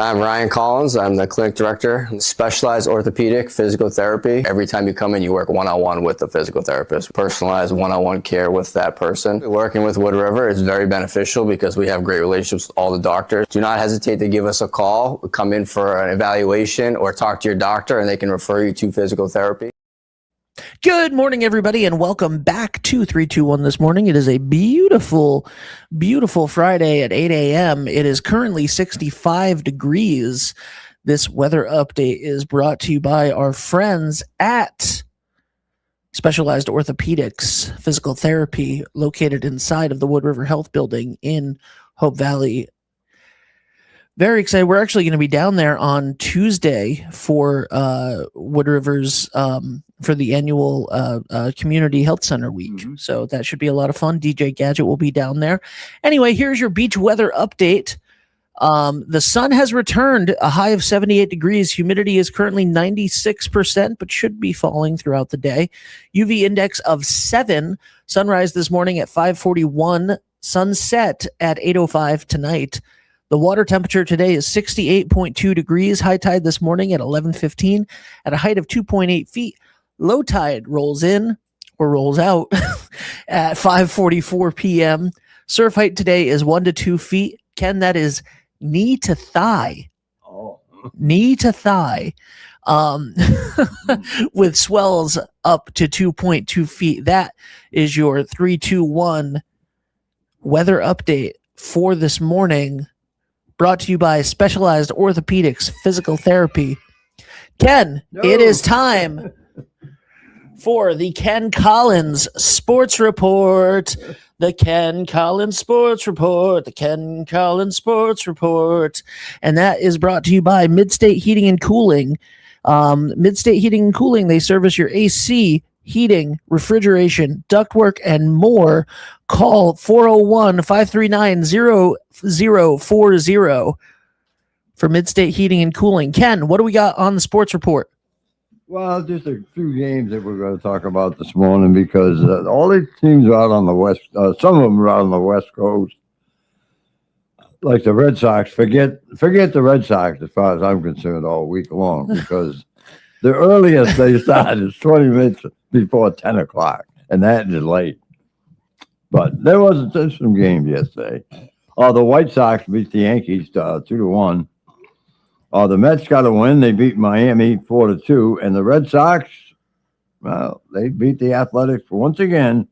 I'm Ryan Collins. I'm the clinic director, specialized orthopedic physical therapy. Every time you come in, you work one-on-one with the physical therapist, personalized one-on-one care with that person. Working with Wood River is very beneficial because we have great relationships with all the doctors. Do not hesitate to give us a call, come in for an evaluation, or talk to your doctor, and they can refer you to physical therapy. Good morning, everybody, and welcome back to 321 this morning. It is a beautiful, beautiful Friday at 8 a.m. It is currently 65 degrees. This weather update is brought to you by our friends at Specialized Orthopedics Physical Therapy, located inside of the Wood River Health Building in Hope Valley. Very excited. We're actually going to be down there on Tuesday for Wood River's for the annual Community Health Center week. Mm-hmm. So that should be a lot of fun. DJ Gadget will be down there. Anyway, here's your beach weather update. The sun has returned, a high of 78 degrees. Humidity is currently 96%, but should be falling throughout the day. UV index of 7. Sunrise this morning at 5:41. Sunset at 8:05 tonight. The water temperature today is 68.2 degrees. High tide this morning at 11:15 at a height of 2.8 feet. Low tide rolls in or rolls out at 5:44 p.m. Surf height today is 1 to 2 feet. Ken, that is knee to thigh. Oh. Knee to thigh. With swells up to 2.2 feet. That is your 321 weather update for this morning. Brought to you by Specialized Orthopedics Physical Therapy. Ken, It is time for the Ken Collins Sports Report. The Ken Collins Sports Report. The Ken Collins Sports Report. And that is brought to you by Midstate Heating and Cooling. Midstate Heating and Cooling, they service your AC, heating, refrigeration, ductwork, and more. Call 401-539-0040 for Midstate Heating and Cooling. Ken, what do we got on the sports report? Well, just a few games that we're going to talk about this morning because all these teams are out on the west. Some of them are out on the west coast, like the Red Sox. Forget the Red Sox as far as I'm concerned all week long because the earliest they start is 20 minutes before 10 o'clock, and that is late. But there was some games yesterday. The White Sox beat the Yankees 2-1. The Mets got a win. They beat Miami 4-2. And the Red Sox, well, they beat the Athletics once again.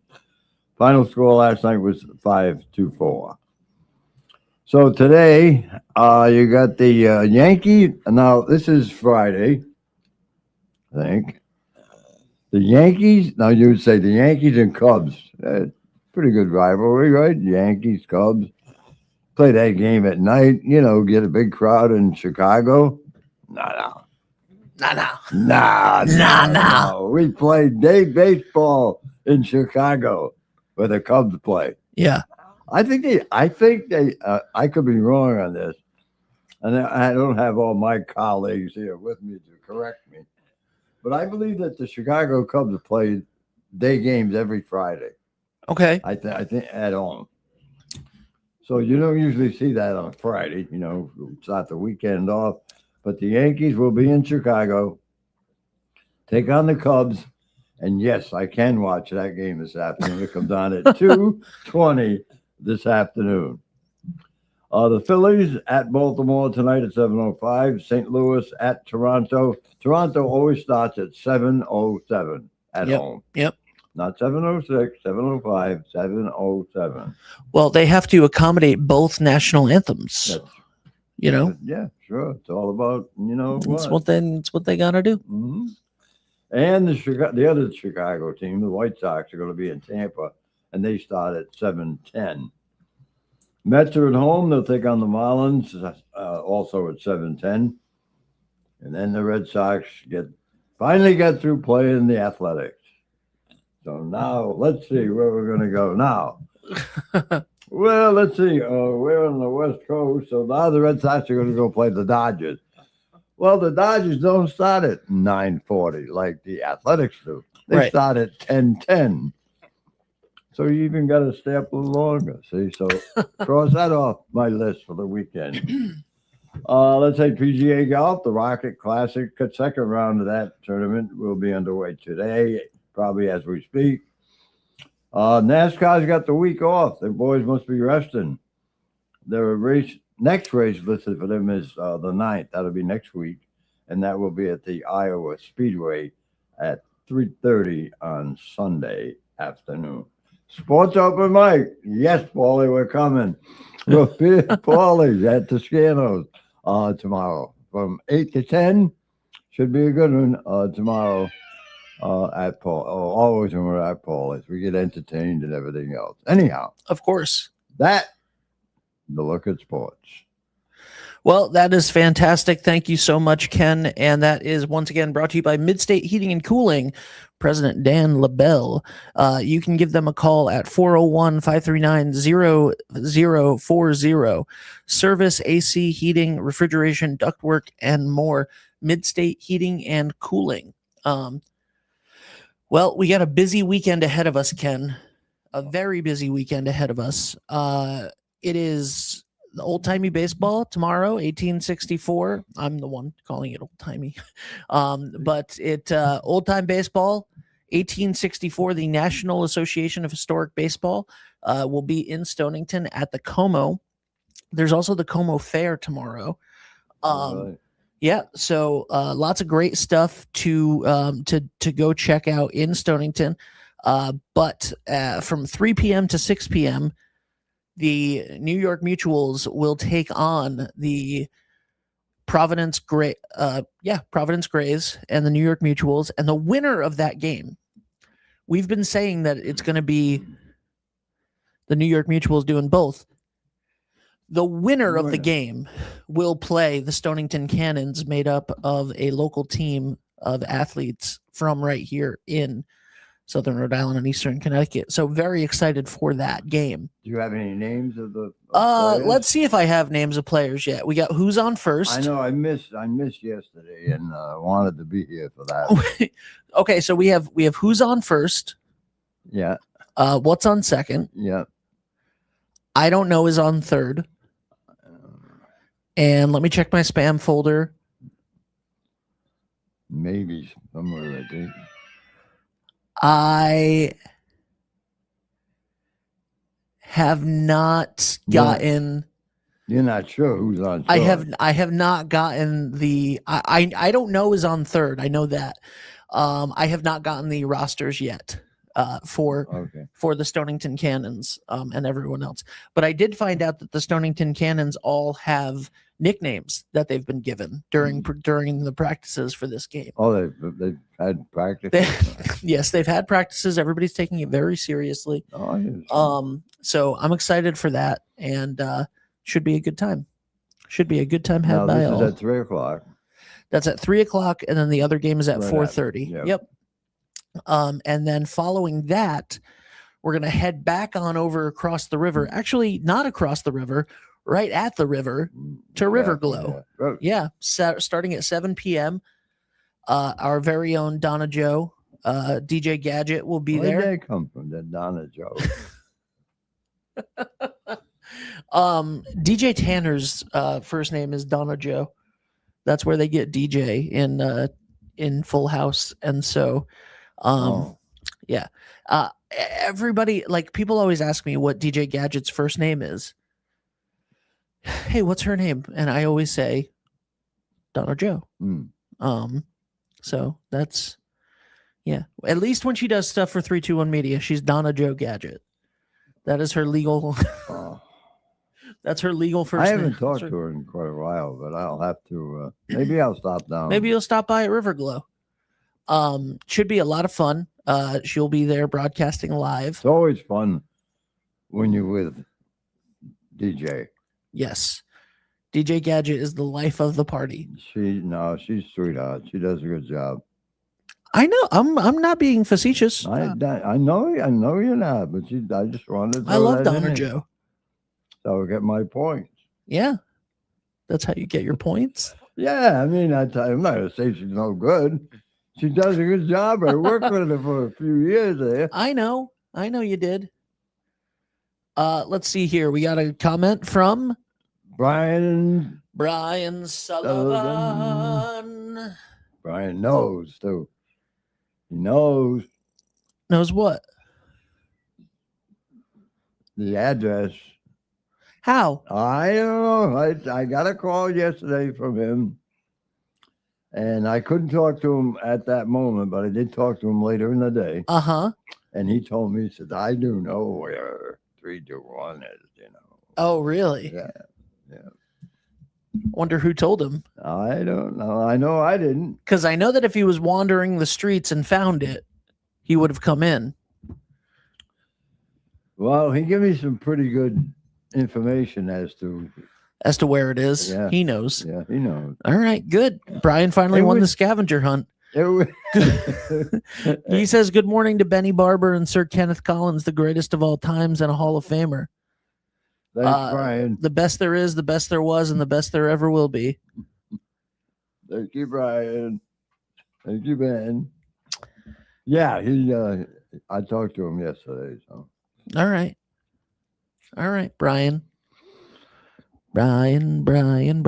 Final score last night was 5-4. So today, you got the Yankees. Now, this is Friday, I think. The Yankees, now you would say the Yankees and Cubs. Pretty good rivalry, right? Yankees, Cubs. Play that game at night, get a big crowd in Chicago. No. We played day baseball in Chicago where the Cubs play. Yeah. I think they I could be wrong on this. And I don't have all my colleagues here with me to correct me. But I believe that the Chicago Cubs play day games every Friday. Okay. I think at home. So you don't usually see that on a Friday, start the weekend off. But the Yankees will be in Chicago, take on the Cubs. And yes, I can watch that game this afternoon. It comes on at 2:20 this afternoon. The Phillies at Baltimore tonight at 7:05. St. Louis at Toronto. Toronto always starts at 7:07 at home. Yep. Not 7:06, 7:05, 7:07. Well, they have to accommodate both national anthems. Yeah, sure. It's all about, It's what they got to do. Mm-hmm. And the other Chicago team, the White Sox, are going to be in Tampa, and they start at 7:10. Mets are at home. They'll take on the Marlins, also at 7:10. And then the Red Sox finally get through playing the Athletics. So now let's see where we're going to go now. Well, let's see. We're on the West Coast. So now the Red Sox are going to go play the Dodgers. Well, the Dodgers don't start at 9:40 like the Athletics do. They start at 10:10. So you even got to stay up a little longer. See, so cross that off my list for the weekend. Let's say PGA Golf, the Rocket Classic, second round of that tournament will be underway today, probably as we speak. NASCAR's got the week off. The boys must be resting. Their next race listed for them is the 9th. That'll be next week, and that will be at the Iowa Speedway at 3:30 on Sunday afternoon. Sports Open Mic. Yes, Paulie, we're coming. We'll be at Paulie's at Toscano's tomorrow from 8 to 10. Should be a good one tomorrow at Paul. Oh, always when we're at Paulie's. We get entertained and everything else. Anyhow, Of course. the look at sports. Well, that is fantastic. Thank you so much, Ken. And that is once again brought to you by Midstate Heating and Cooling, President Dan LaBelle. You can give them a call at 401-539-0040. Service, AC, heating, refrigeration, ductwork, and more. Midstate Heating and Cooling. Well, we got a busy weekend ahead of us, Ken. A very busy weekend ahead of us. It is the old-timey baseball tomorrow, 1864. I'm the one calling it old-timey. But it old-time baseball, 1864, the National Association of Historic Baseball will be in Stonington at the Como. There's also the Como Fair tomorrow. Right. Yeah, so lots of great stuff to go check out in Stonington. But from 3 p.m. to 6 p.m., the New York Mutuals will take on the Providence Grays and the New York Mutuals, and the winner of that game. We've been saying that it's going to be the New York Mutuals doing both. The winner of the game will play the Stonington Cannons, made up of a local team of athletes from right here in Southern Rhode Island and Eastern Connecticut. So very excited for that game. Do you have any names of the players? Let's see if I have names of players yet. We got Who's On First. I know I missed yesterday and wanted to be here for that. Okay, so we have Who's On First. Yeah. What's on second? Yeah. I Don't Know is on third. And let me check my spam folder. Maybe somewhere I think. I have not gotten. You're not sure who's on. I have not gotten the. I don't know is on third. I know that. I have not gotten the rosters yet for the Stonington Cannons and everyone else. But I did find out that the Stonington Cannons all have nicknames that they've been given during the practices for this game. Oh, they've had practice. Yes, they've had practices. Everybody's taking it very seriously. So I'm excited for that, and should be a good time. Should be a good time had by all. This is at 3:00. That's at 3:00, and then the other game is at 4:30. Yep. And then following that, we're gonna head back on over across the river. Actually, not across the river. Right at the river to River Glow. Yeah. Starting at 7 p.m. Our very own Donna Joe, DJ Gadget will be there. Where did they come from, that Donna Joe? DJ Tanner's first name is Donna Joe. That's where they get DJ in Full House. And so, yeah. Everybody, like, people always ask me what DJ Gadget's first name is. Hey, what's her name? And I always say Donna Joe. So that's, yeah. At least when she does stuff for 321 Media, she's Donna Joe Gadget. That is her legal. That's her legal first name. I haven't talked to her in quite a while, but I'll have to. Maybe I'll stop down. Maybe you'll stop by at River Glow. Should be a lot of fun. She'll be there broadcasting live. It's always fun when you're with DJ. Yes. DJ Gadget is the life of the party. She's sweetheart. She does a good job. I know. I'm not being facetious. I know you're not, but I just wanted to. I love Donna Joe. So I get my points. Yeah. That's how you get your points. Yeah, I mean, I'm not gonna say she's no good. She does a good job. I worked with her for a few years there. I know you did. Let's see here. We got a comment from Brian Brian Sullivan Brian knows too. He knows knows what? the address. How? I don't know. I got a call yesterday from him, and I couldn't talk to him at that moment, but I did talk to him later in the day. Uh-huh. And he told me, he said, I do know where 321 is, Oh, really? Yeah. Wonder who told him. I don't know. I know I didn't. Because I know that if he was wandering the streets and found it, he would have come in. Well, he gave me some pretty good information as to where it is. Yeah. He knows. Yeah, he knows. All right, good. Brian finally It won the was- scavenger hunt. It was, He says, good morning to Benny Barber and Sir Kenneth Collins, the greatest of all times and a Hall of Famer. Thanks, Brian. The best there is, the best there was, and the best there ever will be. Thank you, Brian. Thank you, Ben. Yeah, I talked to him yesterday. So All right. All right, Brian. Brian. let's Brian.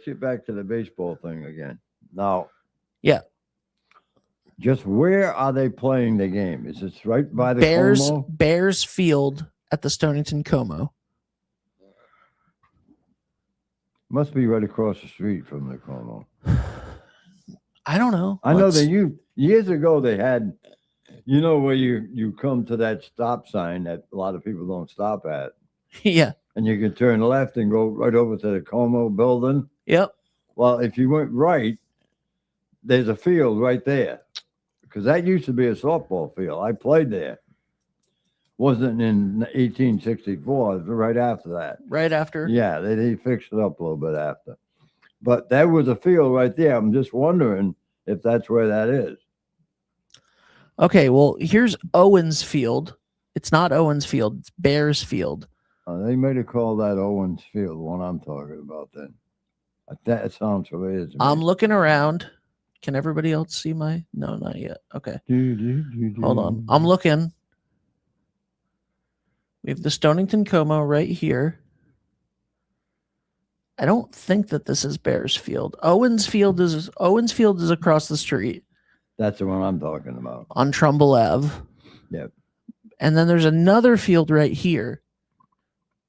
get back to the baseball thing again. Now, Yeah. just where are they playing the game? Is it right by the Como? Bears Field at the Stonington Como. Must be right across the street from the Como. I don't know. I know Let's- that years ago they had, where you come to that stop sign that a lot of people don't stop at, Yeah. and you can turn left and go right over to the Como building. Yep. Well, if you went right, there's a field right there, because that used to be a softball field. I played there. Wasn't in 1864. It was right after that. Right after. Yeah, they fixed it up a little bit after. But there was a field right there. I'm just wondering if that's where that is. Okay, well, here's Owens Field. It's not Owens Field. It's Bears Field. They may have called that Owens Field, the one I'm talking about then. That sounds familiar to me. I'm looking around. Can everybody else see my? No, not yet. Okay. Hold on. I'm looking. We have the Stonington Como right here. I don't think that this is Bears Field. Owens Field is across the street That's the one I'm talking about. on Trumbull Ave. Yep. And then there's another field right here.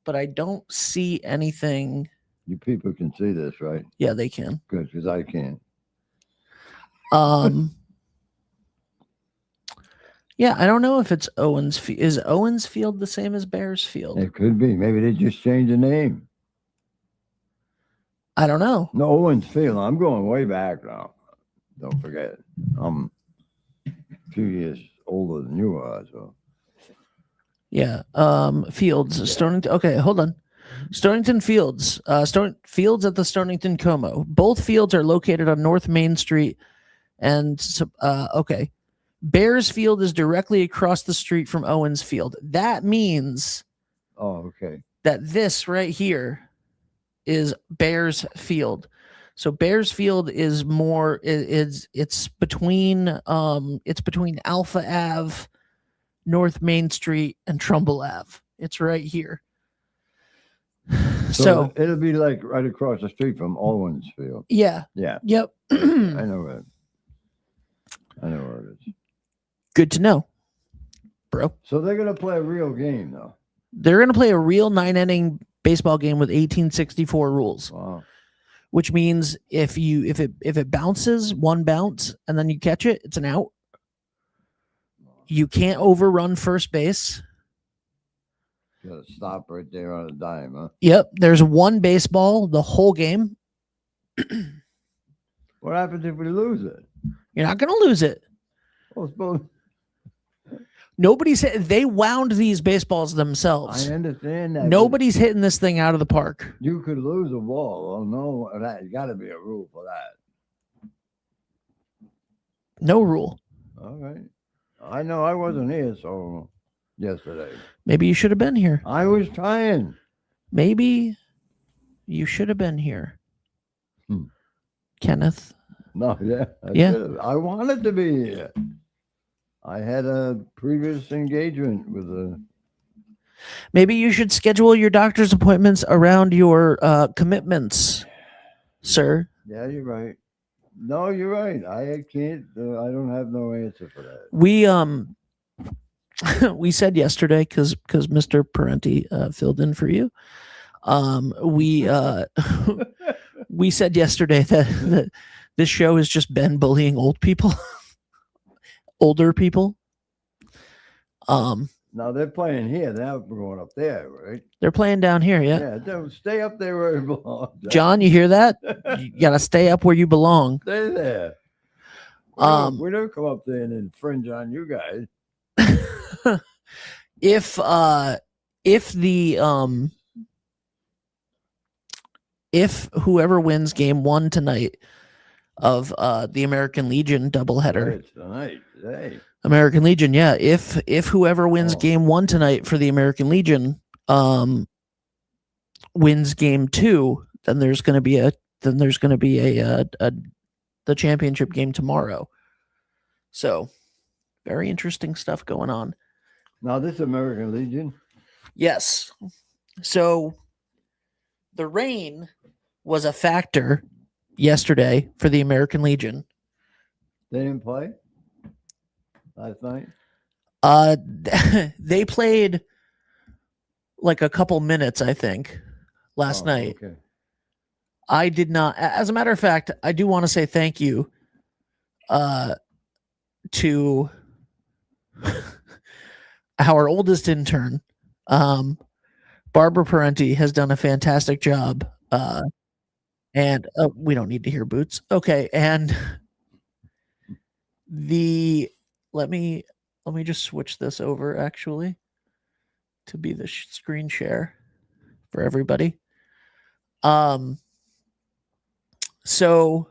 But I don't see anything. You people can see this, right? Yeah, they can. Good, because I can't. Yeah, I don't know if it's Owens Field. Is Owens Field the same as Bears Field? It could be. Maybe they just changed the name. I don't know. No, Owens Field. I'm going way back now. Don't forget. I'm a few years older than you are, so. Yeah. Fields. Stonington. Okay, hold on. Stonington Fields. Fields at the Stonington Como. Both fields are located on North Main Street. And okay. Bears Field is directly across the street from Owens Field. That means Oh, okay. that this right here is Bears Field. So Bears Field is more it's between Alpha Ave, North Main Street, and Trumbull Ave. It's right here. So it'll be like right across the street from Owens Field. yeah. Yeah, Yep. I know it. I know where it is. Good to know, bro. So they're gonna play a real game, though. They're going to play a real 9-inning baseball game with 1864 rules, Wow. which means if it bounces one bounce and then you catch it, it's an out. You can't overrun first base. Got to stop right there on a dime, huh? Yep. There's one baseball the whole game. What happens if we lose it? You're not going to lose it. Well, suppose Nobody's they wound these baseballs themselves. I understand that. but Nobody's hitting this thing out of the park. You could lose a ball. Oh no, that got to be a rule for that. No rule. All right. I know I wasn't here, so yesterday Maybe you should have been here. I was trying. Maybe you should have been here. Hmm. Kenneth. No, yeah, Yeah. I wanted to be here. I had a previous engagement with a. Maybe you should schedule your doctor's appointments around your commitments, sir. Yeah, you're right. No, you're right. I can't. I don't have no answer for that. We we said yesterday because Mr. Parenti filled in for you. We we said yesterday that this show has just been bullying old people, older people. Now they're playing here. Now we're going up there, right? They're playing down here, yeah. Yeah. Don't stay up there where you belong. John, you hear that? You gotta stay up where you belong. Stay there. We don't come up there and infringe on you guys. If whoever wins game 1 tonight of the American Legion doubleheader, Right, tonight, today. American Legion, yeah. If whoever wins game 1 tonight for the American Legion wins game 2, then there's going to be a the championship game tomorrow. So, very interesting stuff going on. Now this American Legion. Yes. So the rain was a factor yesterday for the American Legion. They didn't play last night. They played like a couple minutes, I think, last night. Okay. I did not. As a matter of fact, I do want to say thank you to our oldest intern. Barbara Parenti has done a fantastic job. And we don't need to hear boots. Okay. And let me just switch this over actually to be the screen share for everybody. So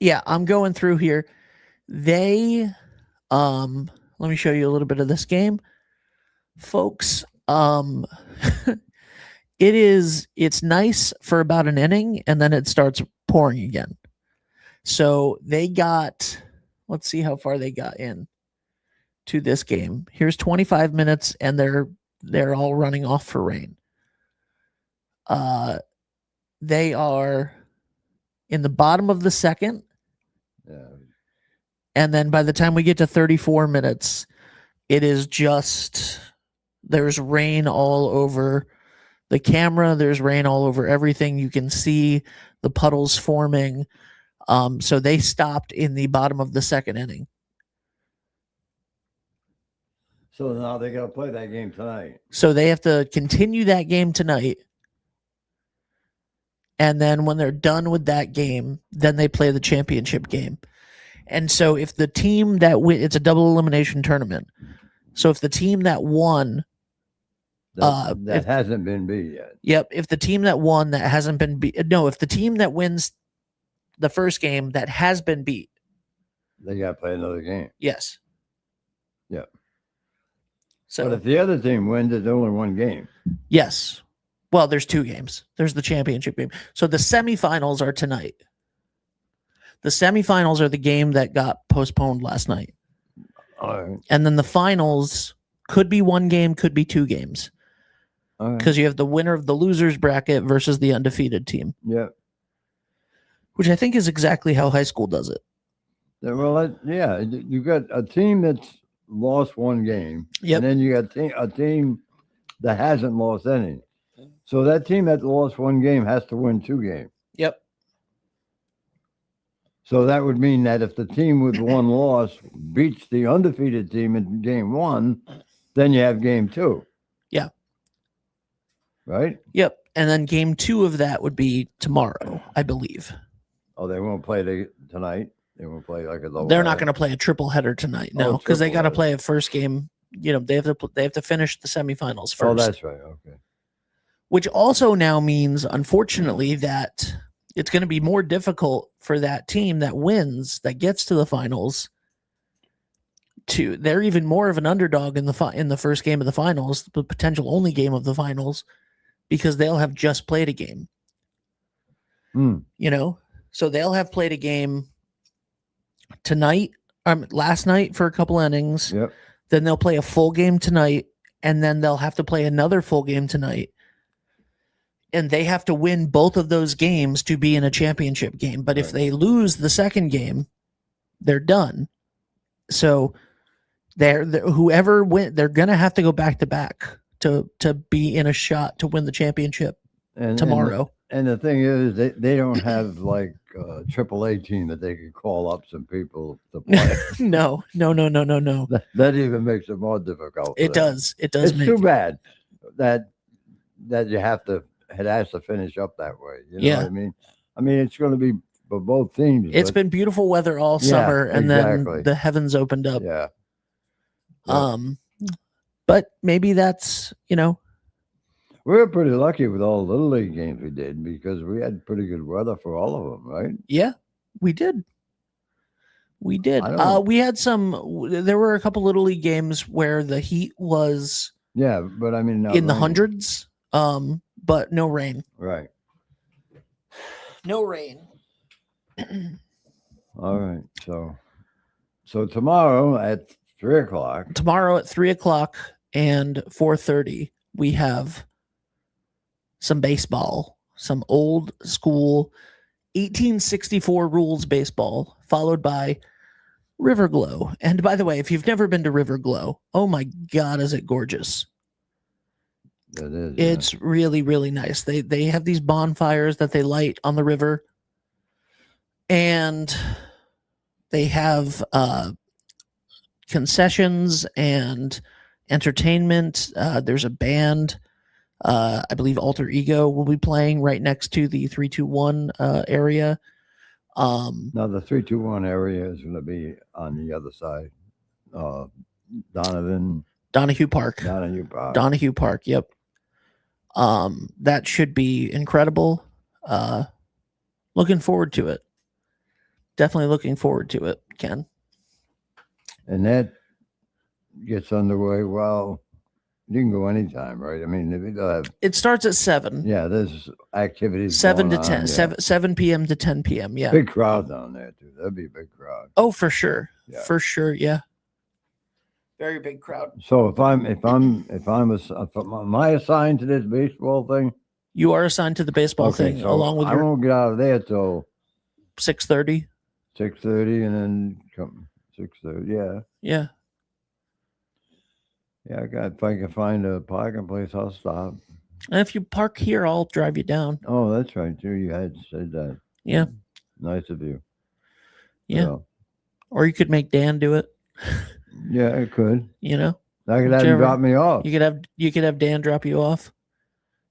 yeah, I'm going through here. They let me show you a little bit of this game, folks. It's nice for about an inning and then it starts pouring again. So they got, let's see how far they got in to this game. Here's 25 minutes and they're all running off for rain. They are in the bottom of the second. Yeah. And then by the time we get to 34 minutes, it is just, there's rain all over the camera. There's rain all over everything. You can see the puddles forming. So they stopped in the bottom of the second inning. So now they got to play that game tonight. So they have to continue that game tonight. And then when they're done with that game, then they play the championship game. And so if the team that it's a double elimination tournament. So if the team that won That hasn't been beat yet. Yep. If the team that won that hasn't been beat, no, if the team that wins the first game that has been beat, They got to play another game. yes. Yeah. So But if the other team wins, it's only one game. yes. Well, there's 2 games. There's the championship game. So the semifinals are tonight. The semifinals are the game that got postponed last night. All right. And then the finals could be 1 game, could be 2 games. All right. Because you have the winner of the losers bracket versus the undefeated team, Yeah. which I think is exactly how high school does it. Well, yeah. You got a team that's lost 1 game. Yep. And then you got a team that hasn't lost any. So that team that lost 1 game has to win 2 games. Yep. So that would mean that if the team with 1 loss beats the undefeated team in game 1, then you have game 2. Yeah. Right? Yep. And then game 2 of that would be tomorrow, I believe. Oh, they won't play tonight. They won't play like a double. They're not going to play a triple header tonight. No, because they got to triple play a first game. You know, they have to finish the semifinals first. Oh, that's right. Okay. Which also now means, unfortunately, that it's going to be more difficult for that team that wins, that gets to the finals. They're even more of an underdog in the first game of the finals, the potential only game of the finals, because they'll have just played a game. Hmm. You know, so they'll have played a game tonight last night for a couple innings. Yep. Then they'll play a full game tonight, and then they'll have to play another full game tonight. And they have to win both of those games to be in a championship game. But if Right. they lose the second game, they're done. So whoever win, they're gonna have to go back to back to be in a shot to win the championship And tomorrow. And the thing is, they don't have like a AAA team that they could call up some people to play. No. That even makes it more difficult. for It them. does. It does. It's too bad that you have to. It has to finish up that way. You know Yeah. what I mean? I mean, it's going to be for both teams. It's but been beautiful weather all Yeah, summer, and exactly. then the heavens opened up. yeah. But maybe that's We were pretty lucky with all the little league games we did because we had pretty good weather for all of them, right? yeah, we did. We did. I don't- We had some. There were a couple little league games where the heat was Yeah, but I mean, not in the rain. hundreds. But no rain. Right. No rain. All right. So tomorrow at 3:00. Tomorrow at 3:00 and 4:30, we have some baseball, some old school 1864 rules baseball, followed by River Glow. And by the way, if you've never been to River Glow, oh my God, is it gorgeous? It is. It's really, really nice. They have these bonfires that they light on the river, and they have concessions and entertainment. There's a band. I believe Alter Ego will be playing right next to the 321 area. Now the 321 area is going to be on the other side. Donahue Park. Donahue Park. Yep. That should be incredible. Looking forward to it. Definitely looking forward to it, Ken. And that gets underway. Well, you can go anytime, right? I mean, if you have, It starts at 7. yeah, there's activities. 7 to going 10. on, 7 p.m. to 10 p.m. Yeah. Big crowd down there, too. That'd be a big crowd. Oh, for sure. Yeah. For sure. Yeah. Very big crowd. So am I assigned to this baseball thing? You are assigned to the baseball thing so along with I your won't get out of there till 6:30. 6:30, and then come 6:30. Yeah, Yeah. yeah. If I can find a parking place, I'll stop. And if you park here, I'll drive you down. Oh, that's right, too. You had said that. Yeah. Nice of you. Yeah. Or you could make Dan do it. Yeah, it could. You know, I could have Whichever. him drop me off. you could have Dan drop you off.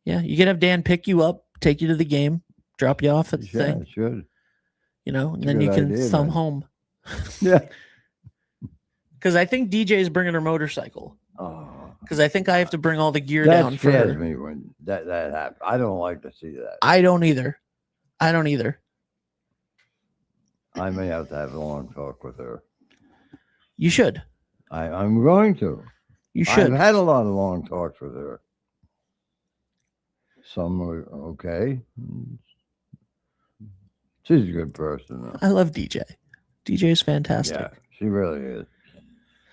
Yeah. You could have Dan pick you up, take you to the game, drop you off at the Yeah, thing, it should. and a then you good can idea, thumb man. home. Yeah. Because I think DJ is bringing her motorcycle. Oh, Because I think I have to bring all the gear down that for scares her. me when that happens. I don't like to see that. I don't either. I I may have to have a long talk with her. You should. I'm going to. You should. I've had a lot of long talks with her. Some were okay. She's a good person, though. I love DJ. DJ is fantastic. Yeah, she really is.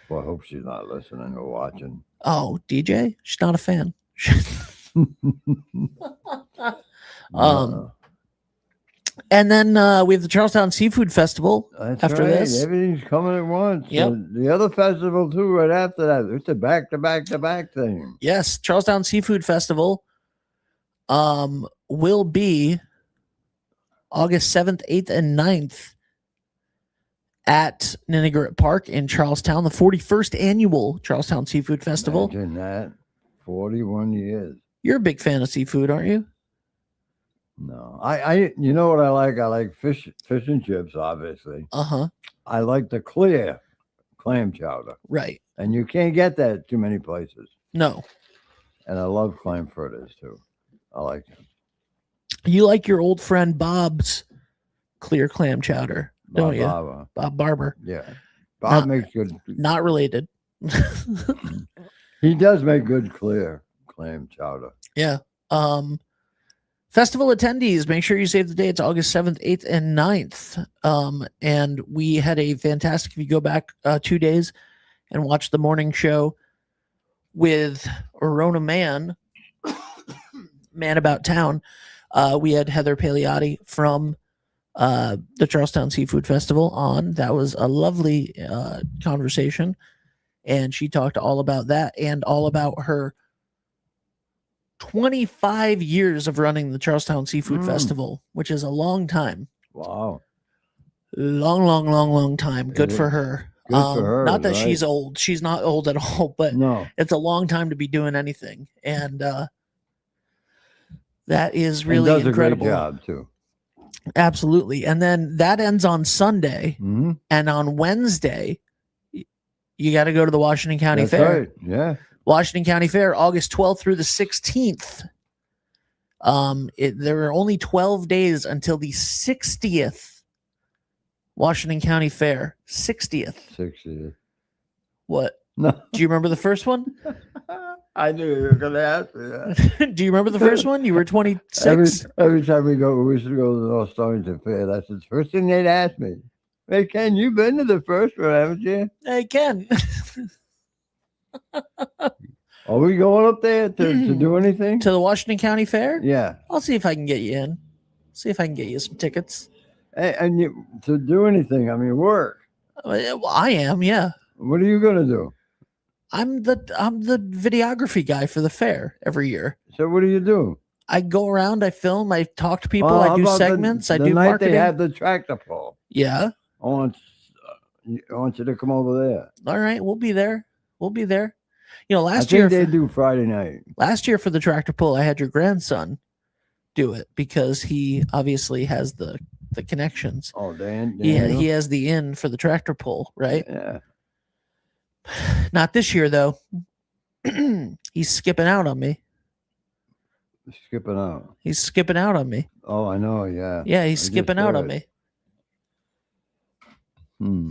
Well, I hope she's not listening or watching. Oh, DJ? She's not a fan. Uh, And then we have the Charlestown Seafood Festival. That's after right. this. Everything's coming at once. Yep. And the other festival too, right after that. It's a back thing. Yes, Charlestown Seafood Festival will be August 7th, 8th, and 9th at Ninigret Park in Charlestown, the 41st annual Charlestown Seafood Festival. Imagine that. 41 years. You're a big fan of seafood, aren't you? No, I you know what I like? I like fish and chips, obviously. Uh-huh. I like the clear clam chowder, Right. and you can't get that at too many places. No. And I love clam fritters too. I like them. You like your old friend Bob's clear clam chowder, don't you? Bob, Bob Barber. yeah, Bob Not- makes good. Not related. He does make good clear clam chowder. Yeah. Festival attendees, make sure you save the dates, August 7th, 8th, and 9th. And we had a fantastic, if you go back 2 days and watch the morning show with Rona Man About Town, we had Heather Paleotti from the Charlestown Seafood Festival on. That was a lovely conversation. And she talked all about that and all about her 25 years of running the Charlestown Seafood Festival, which is a long time. Wow. Long time. Good for her. Good for her, Not that right? she's old. She's not old at all, but No. it's a long time to be doing anything. And that is And really does incredible. a great job too. Absolutely. And then that ends on Sunday. Mm-hmm. And on Wednesday, you got to go to the Washington County That's Fair. right. Yeah. Washington County Fair, August 12th through the 16th. There are only 12 days until the 60th Washington County Fair. 60th. 60. What? No. Do you remember the first one? I knew you were going to ask me that. Do you remember the first one? You were 26. Every time we used to go to the North Stonington Fair. That's the first thing they'd ask me. Hey, Ken, you've been to the first one, haven't you? Hey, Ken. Are we going up there to do anything? To the Washington County Fair? Yeah. I'll see if I can get you in. See if I can get you some tickets. And you, to do anything, I mean, work. Well, I am, yeah. What are you going to do? I'm the videography guy for the fair every year. So what do you do? I go around, I film, I talk to people, Well, I how do about segments, I the do night marketing. they had the tractor pull. Yeah. I want you to come over there. All right, we'll be there. We'll be there. You know, I last think year they do Friday night. last year for the tractor pull, I had your grandson do it because he obviously has the connections. Oh, Dan. Yeah, Daniel? he has the in for the tractor pull, right? Yeah. Not this year though. He's skipping out on me. Skipping out. He's skipping out on me. Oh, I know. Yeah. Yeah, he's I just skipping out on heard. me.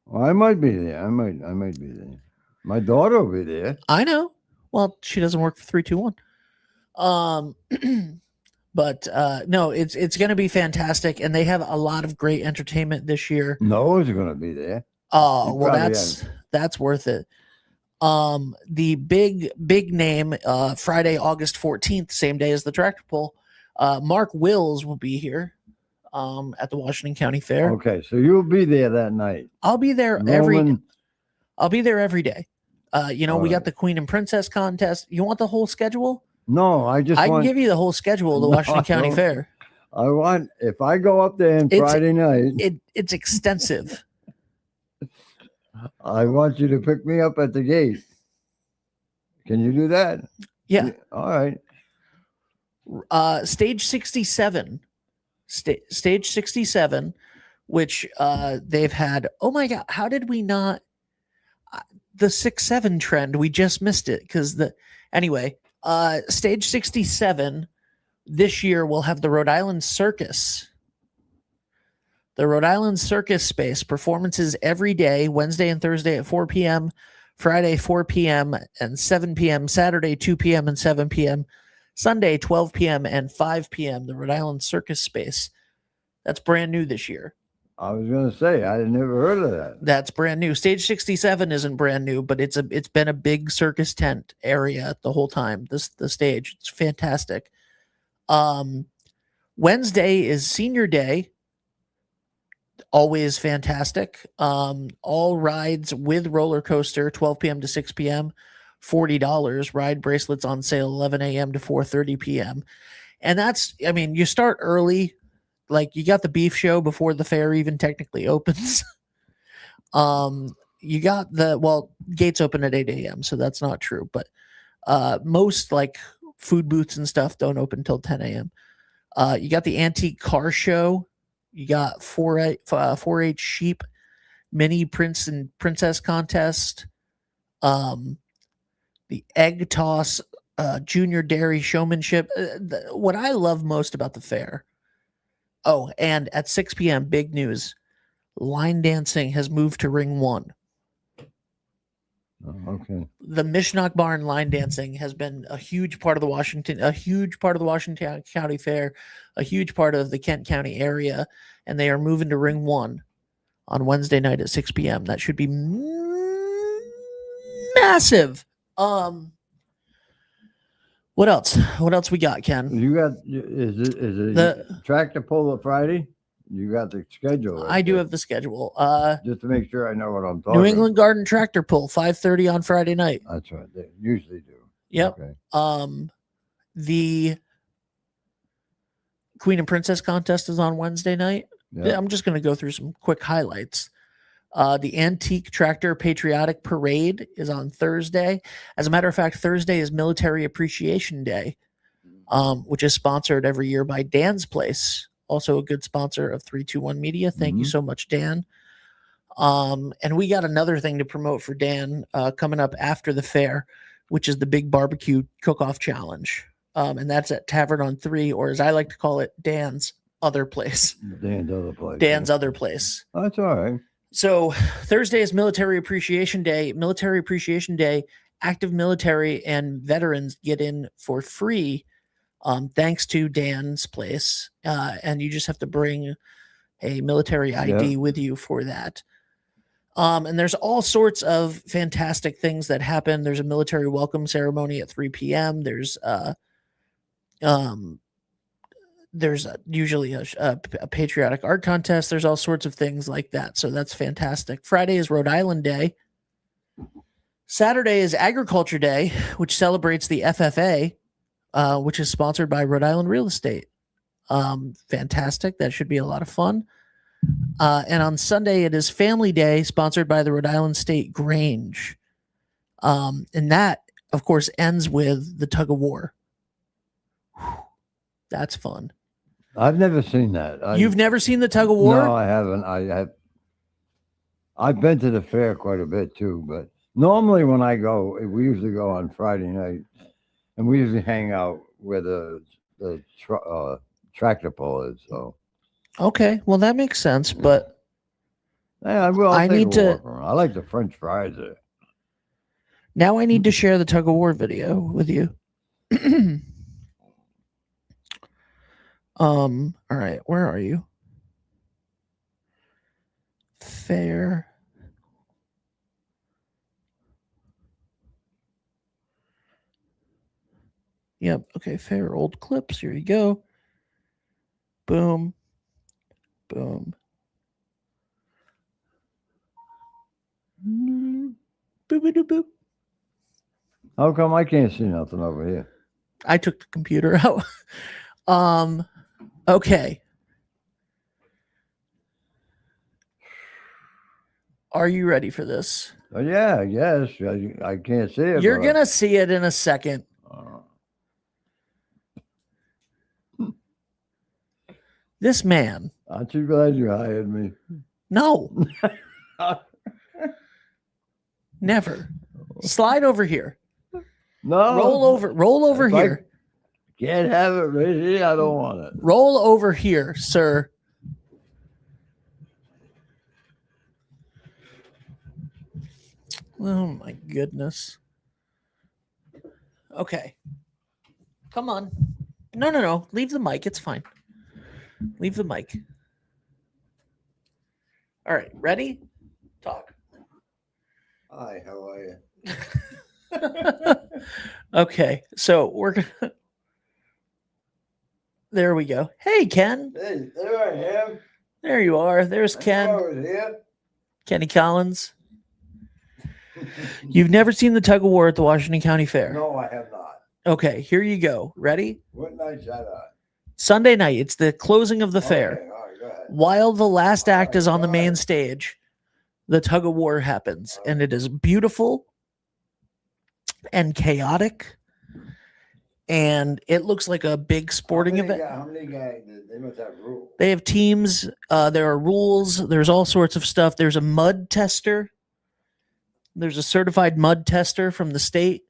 Well, I might be there. I might be there. My daughter will be there. I know. Well, she doesn't work for 321. But no, it's going to be fantastic, and they have a lot of great entertainment this year. Noah's going to be there. Oh, He well, probably that's worth it. The big name, Friday, August 14th, same day as the tractor pull. Mark Wills will be here at the Washington County Fair. Okay, so you'll be there that night. I'll be there I'll be there every day. We All got right. the Queen and Princess contest. You want the whole schedule? No, I just I can want. give you the whole schedule of the No, Washington I County don't. Fair. I want if I go up there on It's- Friday night. It's extensive. I want you to pick me up at the gate. Can you do that? Yeah. All right. Stage 67. Stage 67, which they've had. Oh my God. How did we not? The 6-7 trend, we just missed it because anyway, stage 67 this year will have the Rhode Island Circus. The Rhode Island Circus space performances every day, Wednesday and Thursday at 4 p.m., Friday 4 p.m. and 7 p.m., Saturday 2 p.m. and 7 p.m., Sunday 12 p.m. and 5 p.m. The Rhode Island Circus space. That's brand new this year. I was going to say I had never heard of that. That's brand new. Stage 67 isn't brand new, but it's been a big circus tent area the whole time. The stage. It's fantastic. Wednesday is senior day. Always fantastic. All rides with roller coaster, 12 p.m. to 6 p.m., $40. Ride bracelets on sale 11 a.m. to 4:30 p.m. And that's, I mean, you start early. Like you got the beef show before the fair even technically opens. You got gates open at 8 a.m. So that's not true, but most like food booths and stuff don't open until 10 a.m. You got the antique car show. You got 4-H sheep, mini prince and princess contest, the egg toss, junior dairy showmanship. What I love most about the fair. Oh, and at 6 p.m., big news. Line dancing has moved to Ring 1. Oh, okay. The Mishnock Barn line dancing has been a huge part of the Washington County Fair, a huge part of the Kent County area, and they are moving to Ring 1 on Wednesday night at 6 p.m. That should be massive. What else? What else we got, Ken? You got is it The- tractor pull Friday? You got the schedule. right I do there. have the schedule. Just to make sure I know what I'm talking. New England Garden Tractor Pull, 5:30 on Friday night. That's right. They usually do. Yep. Okay. The Queen and Princess contest is on Wednesday night. Yeah. I'm just going to go through some quick highlights. The Antique Tractor Patriotic Parade is on Thursday. As a matter of fact, Thursday is Military Appreciation Day, which is sponsored every year by Dan's Place, also a good sponsor of 321 Media. Thank you Mhm. so much, Dan. And we got another thing to promote for Dan coming up after the fair, which is the Big Barbecue Cook-Off Challenge. And that's at Tavern on 3, or as I like to call it, Dan's Other Place. Dan's other place. Dan's Other Place. Oh, that's all right. So Thursday is Military Appreciation Day. Military Appreciation Day, active military and veterans get in for free, thanks to Dan's Place. And you just have to bring a military ID with you for that. And there's all sorts of fantastic things that happen. There's a military welcome ceremony at 3 p.m. There's usually a patriotic art contest. There's all sorts of things like that. So that's fantastic. Friday is Rhode Island Day. Saturday is Agriculture Day, which celebrates the FFA, which is sponsored by Rhode Island Real Estate. Fantastic. That should be a lot of fun. And on Sunday, it is Family Day, sponsored by the Rhode Island State Grange. And that, of course, ends with the tug of war. Whew. That's fun. I've never seen that. You've never seen the tug of war? No, I haven't. I've been to the fair quite a bit too, but normally when I go, we usually go on Friday night, and we usually hang out where the tractor pull is. So Okay, well that makes sense, but yeah, I'll I take need a to- walk around. I like the French fries there. now I need to share the tug of war video with you. All right, where are you? Fair. Yep, okay, fair old clips. Here you go. Boom. Boom. Boop-a-doop-boop. How come I can't see nothing over here? I took the computer out. Okay. Are you ready for this? Oh, yeah, yes. I can't see it. You're but- going to see it in a second. This man. Aren't you glad you hired me? No. Never. Slide over here. No. Roll over If I here. Can't have it right here. I don't want it. Roll over here, sir. Oh my goodness. Okay. Come on. No. Leave the mic. It's fine. Leave the mic. All right. Ready? Talk. Hi, how are you? Okay. So we're going to. There we go. Hey, Ken. Hey, there I am. There you are. There's Ken. Here. Kenny Collins. You've never seen the tug of war at the Washington County Fair. No, I have not. Okay, here you go. Ready? What night's that on? Sunday night. It's the closing of the fair. Okay, all right, go ahead. While the last All act is right, on the go main ahead. stage, the tug of war happens, and it is beautiful and chaotic, and it looks like a big sporting event. How many guys? They must have rules. They have teams. There are rules. There's all sorts of stuff. There's a mud tester. There's a certified mud tester from the state.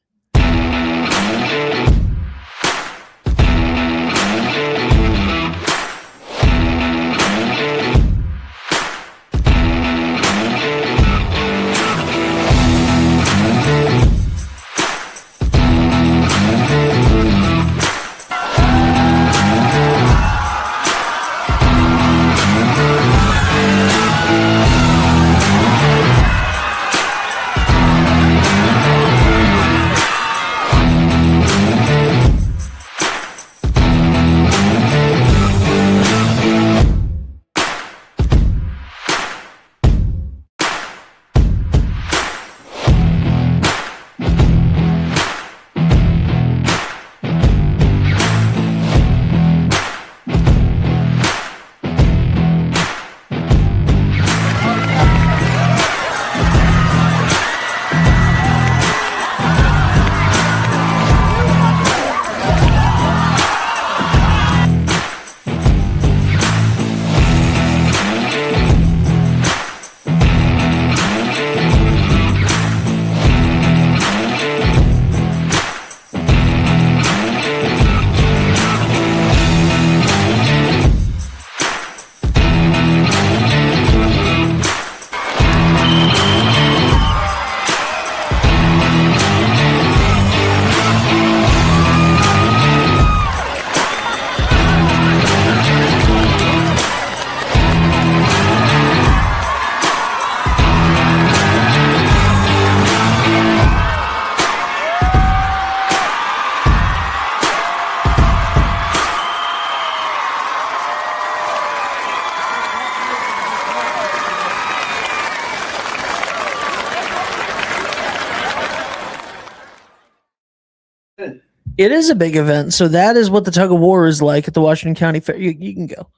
It is a big event. So that is what the tug of war is like at the Washington County Fair. You can go.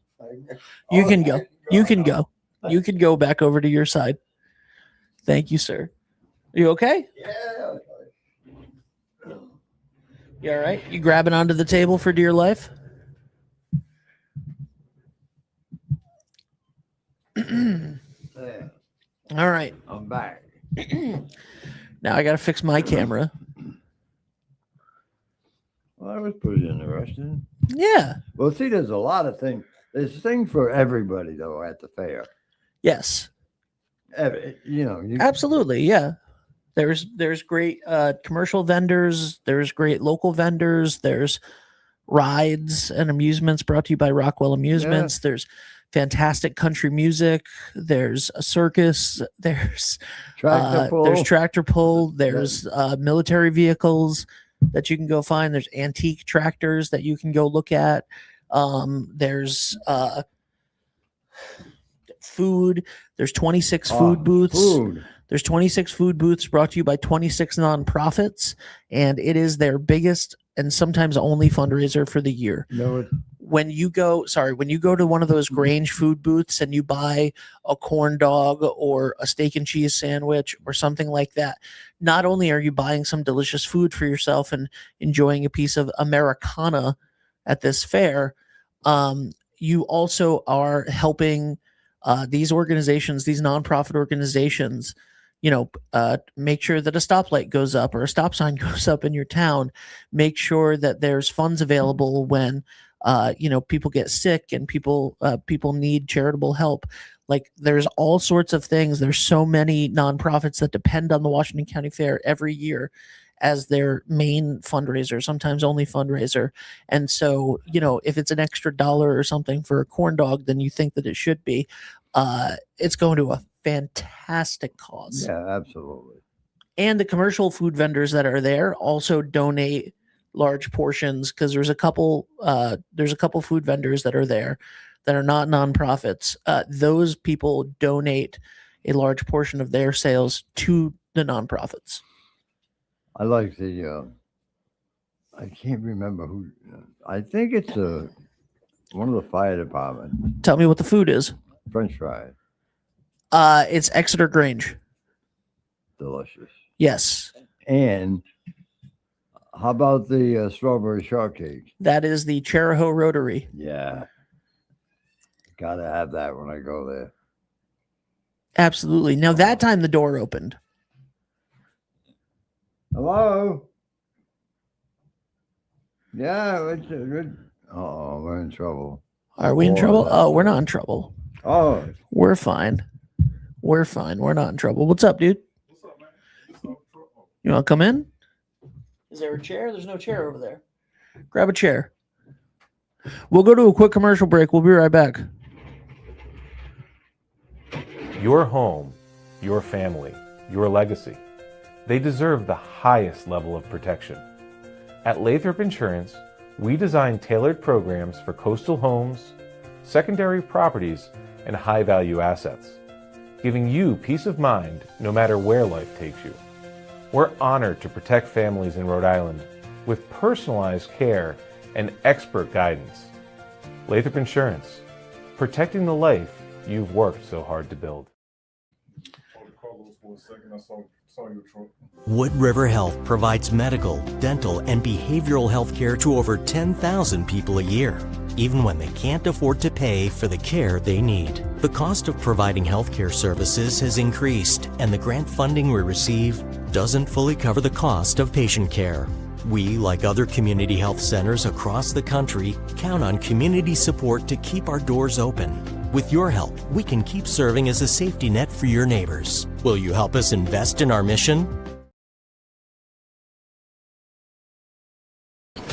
You can go. You can go. You can go back over to your side. Thank you, sir. You okay? Yeah. You all right? You grabbing onto the table for dear life? Yeah, All right. I'm back. Now I got to fix my camera. Well, that was pretty interesting. Yeah. Well, see, there's a lot of things. There's things for everybody, though, at the fair. Yes. You Absolutely. Yeah. There's great commercial vendors. There's great local vendors. There's rides and amusements brought to you by Rockwell Amusements. There's fantastic country music. There's a circus. There's tractor pull. there's tractor pull. There's military vehicles that you can go find. There's antique tractors that you can go look at. There's food. There's 26 food booths. Food. There's 26 food booths brought to you by 26 nonprofits, and it is their biggest and sometimes only fundraiser for the year. No, When you go to one of those Grange food booths and you buy a corn dog or a steak and cheese sandwich or something like that, not only are you buying some delicious food for yourself and enjoying a piece of Americana at this fair, you also are helping these organizations, these nonprofit organizations, make sure that a stoplight goes up or a stop sign goes up in your town. Make sure that there's funds available when people get sick and people need charitable help. Like, there's all sorts of things. There's so many nonprofits that depend on the Washington County Fair every year as their main fundraiser, sometimes only fundraiser. And so, if it's an extra $1 or something for a corn dog, then you think that it should be, it's going to a fantastic cause. yeah, absolutely. And the commercial food vendors that are there also donate large portions, because there's a couple food vendors that are there that are not nonprofits. Those people donate a large portion of their sales to the nonprofits. I like I can't remember who. I think it's one of the fire department. Tell me what the food is. French fries, It's Exeter Grange. delicious. Yes, And how about the strawberry shortcake? that is the Charahoe Rotary. Yeah, gotta have that when I go there. Absolutely. Now, that time the door opened. Hello. Yeah, it's a good. Oh, we're in trouble. Are we in Oh, trouble? that's- Oh, we're not in trouble. Oh, We're fine. We're fine. We're not in trouble. What's up, dude? You want to come in? Is there a chair? There's no chair over there. Grab a chair. We'll go to a quick commercial break. We'll be right back. Your home, your family, your legacy. They deserve the highest level of protection. At Lathrop Insurance, we design tailored programs for coastal homes, secondary properties, and high-value assets, giving you peace of mind no matter where life takes you. We're honored to protect families in Rhode Island with personalized care and expert guidance. Lathrop Insurance, protecting the life you've worked so hard to build. Wood River Health provides medical, dental, and behavioral health care to over 10,000 people a year, even when they can't afford to pay for the care they need. The cost of providing healthcare services has increased, and the grant funding we receive doesn't fully cover the cost of patient care. We, like other community health centers across the country, count on community support to keep our doors open. With your help, we can keep serving as a safety net for your neighbors. Will you help us invest in our mission?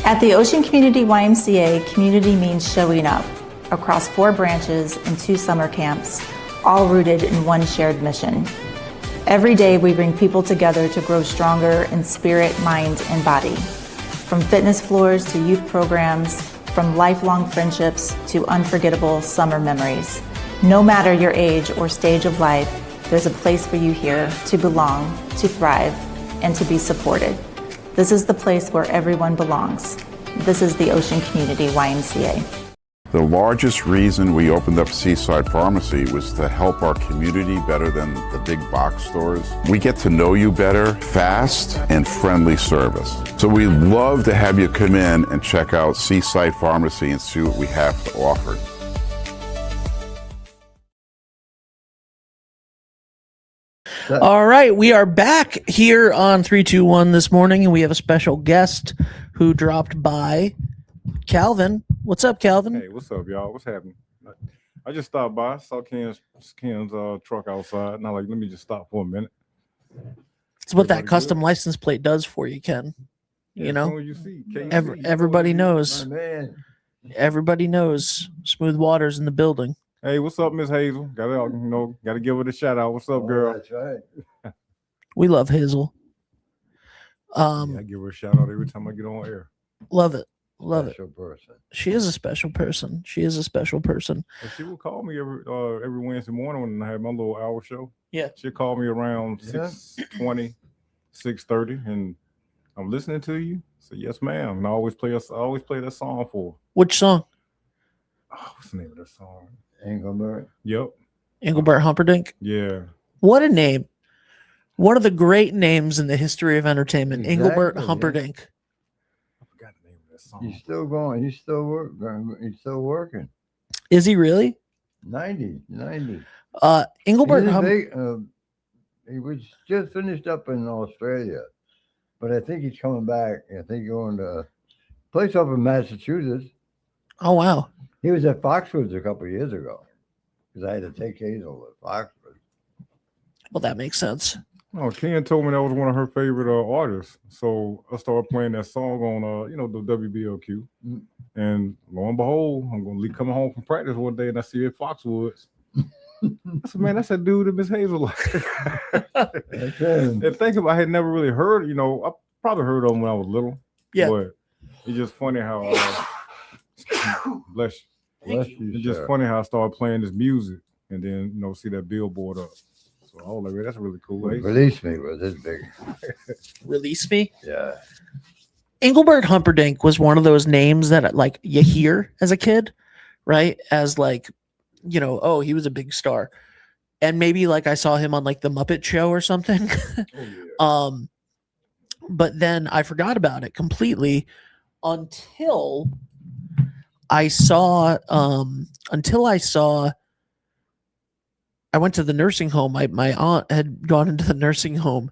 At the Ocean Community YMCA, community means showing up across 4 branches and 2 summer camps, all rooted in one shared mission. Every day we bring people together to grow stronger in spirit, mind, and body. From fitness floors to youth programs, from lifelong friendships to unforgettable summer memories. No matter your age or stage of life, there's a place for you here to belong, to thrive, and to be supported. This is the place where everyone belongs. This is the Ocean Community YMCA. The largest reason we opened up Seaside Pharmacy was to help our community better than the big box stores. We get to know you better, fast and friendly service. So we'd love to have you come in and check out Seaside Pharmacy and see what we have to offer. All right, we are back here on 321 this morning, and we have a special guest who dropped by. Calvin, what's up, Calvin? Hey, what's up, y'all? What's happening? I just stopped by, saw Ken's truck outside, and I'm like, let me just stop for a minute. It's what that Everybody custom good? license plate does for you, Ken. You know, Soon you see, KC, everybody soon knows. My man. Everybody knows. Smooth Waters in the building. Hey, what's up, Miss Hazel? Gotta give her the shout out. What's up, Oh, girl? that's right. We love Hazel. I give her a shout out every time I get on air. Love it. Love it. Special person. She is a special person. She is a special person. And she will call me every Wednesday morning when I have my little hour show. Yeah. She'll call me around Yeah. 6:20, 6:30, and I'm listening to you. So yes, ma'am. And I always play that song for her. Which song? Oh, what's the name of that song? Engelbert. Yep. Engelbert Humperdinck. Yeah. What a name. One of the great names in the history of entertainment. Engelbert Exactly, yeah. Humperdinck. I forgot the name of that song. He's still going. He's still He's still working. Is he really? 90. Engelbert He's Humperdinck. he was just finished up in Australia, but I think he's coming back. I think he's going to a place up in Massachusetts. Oh, wow. He was at Foxwoods a couple of years ago because I had to take Hazel at Foxwoods. Well, that makes sense. Oh, Ken told me that was one of her favorite artists. So I started playing that song on, the WBLQ. Mm. And lo and behold, I'm going to be coming home from practice one day and I see her at Foxwoods. I said, man, that's that dude that Miss Hazel liked. That's him. And think about, I had never really heard, I probably heard of him when I was little. Yeah. But it's just funny how, bless you. Bless you, It's just sir. funny how I started playing this music and then, see that billboard up. So I was like, that's really cool. Hey, Release Me was his big. Release Me. Yeah. Engelbert Humperdinck was one of those names that like you hear as a kid, right? As like, oh, he was a big star. And maybe like I saw him on like the Muppet Show or something. But then I forgot about it completely until I saw I went to the nursing home. My aunt had gone into the nursing home,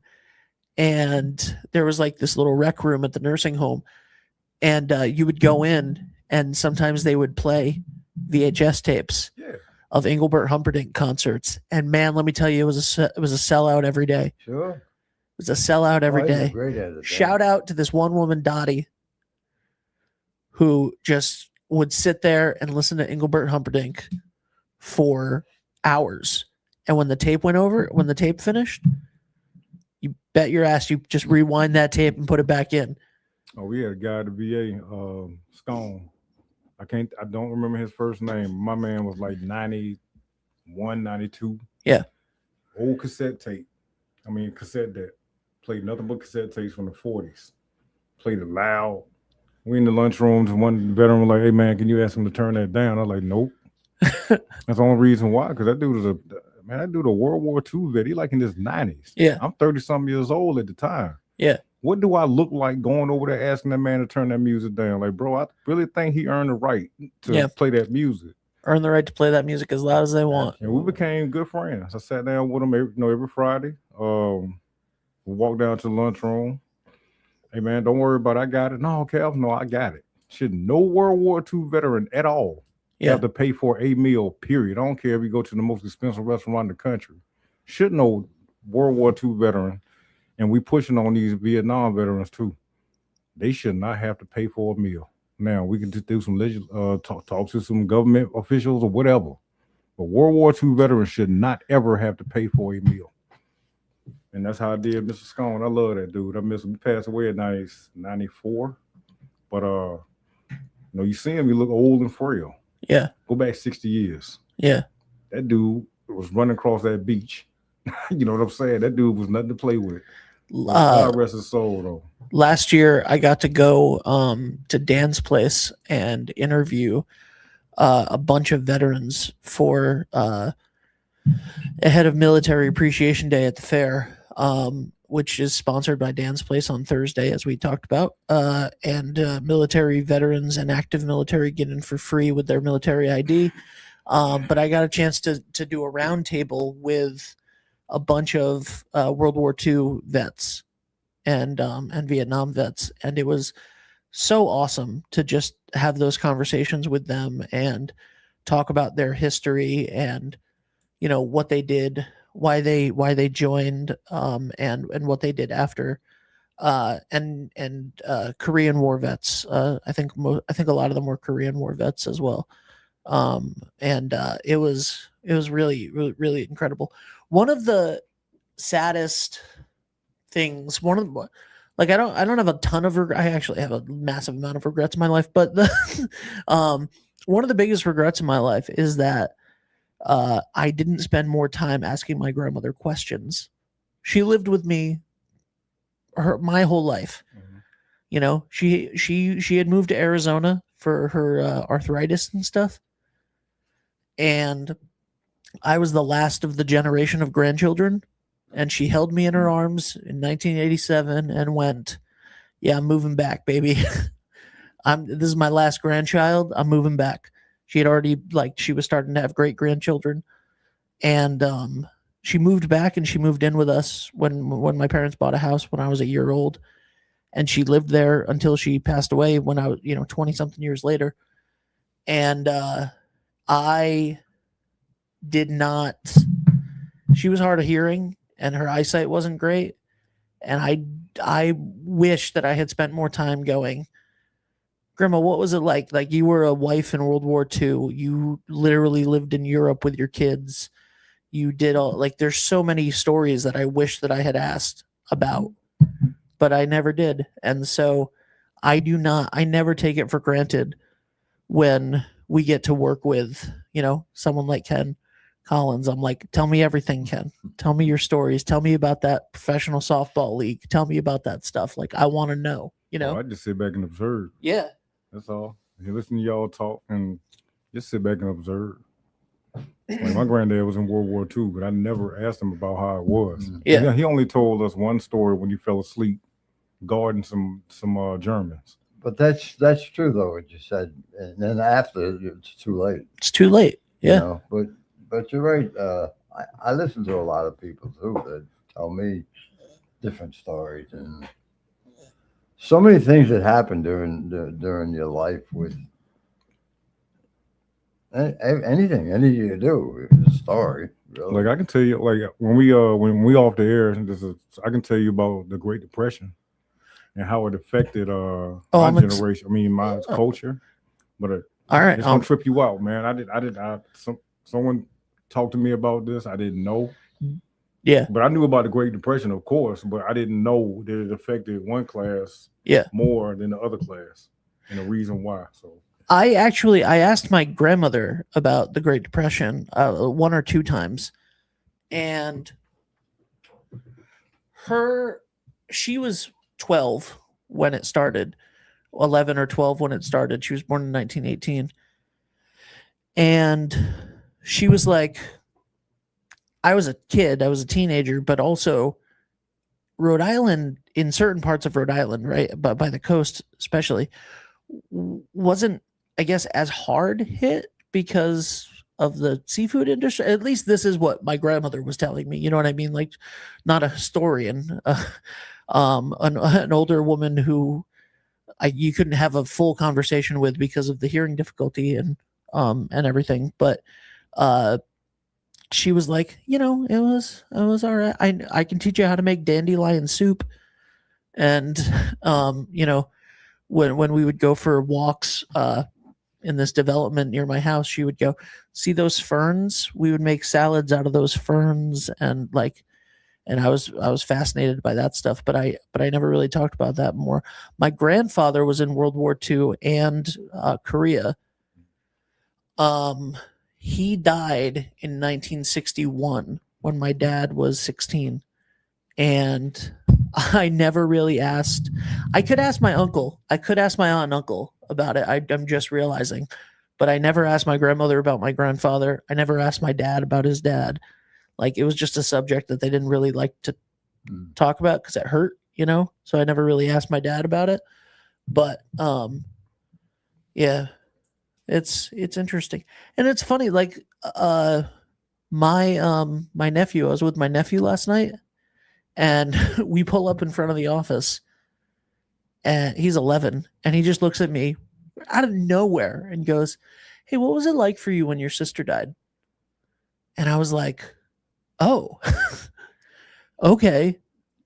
and there was like this little rec room at the nursing home, and you would go in, and sometimes they would play VHS tapes yeah. of Engelbert Humperdinck concerts. And man, let me tell you, it was a sellout every day. It Sure. was a sellout every Oh, he was day. Great at it. Shout out to this one woman, Dottie, who just would sit there and listen to Engelbert Humperdinck for hours. And when the tape finished, you bet your ass you just rewind that tape and put it back in. Oh, we had a guy at the VA, Scone. I don't remember his first name. My man was like 91, 92. Yeah. Old cassette tape. Cassette that played nothing but cassette tapes from the 40s. Played it loud. We in the lunchrooms, and one veteran was like, hey man, can you ask him to turn that down? I was like, nope. That's the only reason why, because that dude is a World War II vet. He like in his 90s. Yeah. I'm 30-something years old at the time. Yeah. What do I look like going over there asking that man to turn that music down? Like, bro, I really think he earned the right to Yeah. play that music. Earn the right to play that music as loud as they want. And we became good friends. I sat down with him every Friday. We walked down to the lunchroom. Hey man, don't worry about it. I got it. No, Cal, no, I got it. Should no World War II veteran at all Yeah. have to pay for a meal, period. I don't care if you go to the most expensive restaurant in the country. Should no World War II veteran, and we pushing on these Vietnam veterans too. They should not have to pay for a meal. Now we can just do some talk to some government officials or whatever. But World War II veterans should not ever have to pay for a meal. And that's how I did Mr. Scone. I love that dude. I miss him. He passed away at 94. But you see him, he look old and frail. Yeah. Go back 60 years. Yeah. That dude was running across that beach. You know what I'm saying? That dude was nothing to play with. God rest his soul, though. Last year I got to go to Dan's place and interview a bunch of veterans for ahead of Military Appreciation Day at the fair, which is sponsored by Dan's Place on Thursday, as we talked about. And military veterans and active military get in for free with their military ID. But I got a chance to do a roundtable with a bunch of World War II vets and Vietnam vets, and it was so awesome to just have those conversations with them and talk about their history and what they did, why they joined, and what they did after, and Korean War vets. I think a lot of them were Korean War vets as well, and it was really, really, really incredible. One of the saddest things, I don't have a ton of I actually have a massive amount of regrets in my life, but one of the biggest regrets in my life is that I didn't spend more time asking my grandmother questions. She lived with me my whole life. Mm-hmm. She had moved to Arizona for her arthritis and stuff, and I was the last of the generation of grandchildren, and she held me in her arms in 1987 and went, "Yeah, I'm moving back, baby. This is my last grandchild. I'm moving back." She had already, she was starting to have great grandchildren, and she moved back, and she moved in with us when my parents bought a house when I was a year old, and she lived there until she passed away when I was 20 something years later. And I did not. She was hard of hearing, and her eyesight wasn't great, and I wish that I had spent more time going, "Grandma, what was it like? Like, you were a wife in World War II. You literally lived in Europe with your kids. You did all, there's so many stories that I wish that I had asked about, but I never did." And so I never take it for granted when we get to work with, someone like Ken Collins. I'm like, "Tell me everything, Ken. Tell me your stories. Tell me about that professional softball league. Tell me about that stuff. I want to know, I just sit back and observe. Yeah. That's all. You listen to y'all talk and just sit back and observe. My granddad was in World War II, but I never asked him about how it was. Yeah. He only told us one story when he fell asleep guarding some Germans. But that's true though, what you said. And then after, it's too late. It's too late. Yeah. But you're right. I listen to a lot of people too that tell me different stories, and so many things that happen during your life with anything you do is a story. Really. I can tell you, when we off the air, I can tell you about the Great Depression and how it affected my generation. I mean, my culture. But all right, it's gonna trip you out, man. Someone talked to me about this. I didn't know. Yeah. But I knew about the Great Depression, of course, but I didn't know that it affected one class more than the other class, and the reason why. So I asked my grandmother about the Great Depression one or two times, and she was 12 when it started, 11 or 12 when it started. She was born in 1918, and she was like, I was a kid, I was a teenager, but also Rhode Island, in certain parts of Rhode Island, right, but by the coast especially, wasn't, I guess, as hard hit because of the seafood industry. At least this is what my grandmother was telling me. You know what I mean? Not a historian, an older woman who you couldn't have a full conversation with because of the hearing difficulty and everything. But she was like, it was all right. I can teach you how to make dandelion soup. And, when we would go for walks in this development near my house, she would go, "See those ferns? We would make salads out of those ferns." And I was fascinated by that stuff, but I never really talked about that more. My grandfather was in World War II and Korea. He died in 1961 when my dad was 16. And I never really asked. I could ask my uncle. I could ask my aunt and uncle about it. I'm just realizing. But I never asked my grandmother about my grandfather. I never asked my dad about his dad. Like, it was just a subject that they didn't really like to talk about because it hurt, you know? So I never really asked my dad about it. But yeah, it's interesting. And it's funny, like my nephew, I was with my nephew last night, and we pull up in front of the office, and he's 11, and he just looks at me out of nowhere and goes, "Hey, what was it like for you when your sister died?" And I was like, "Oh, okay."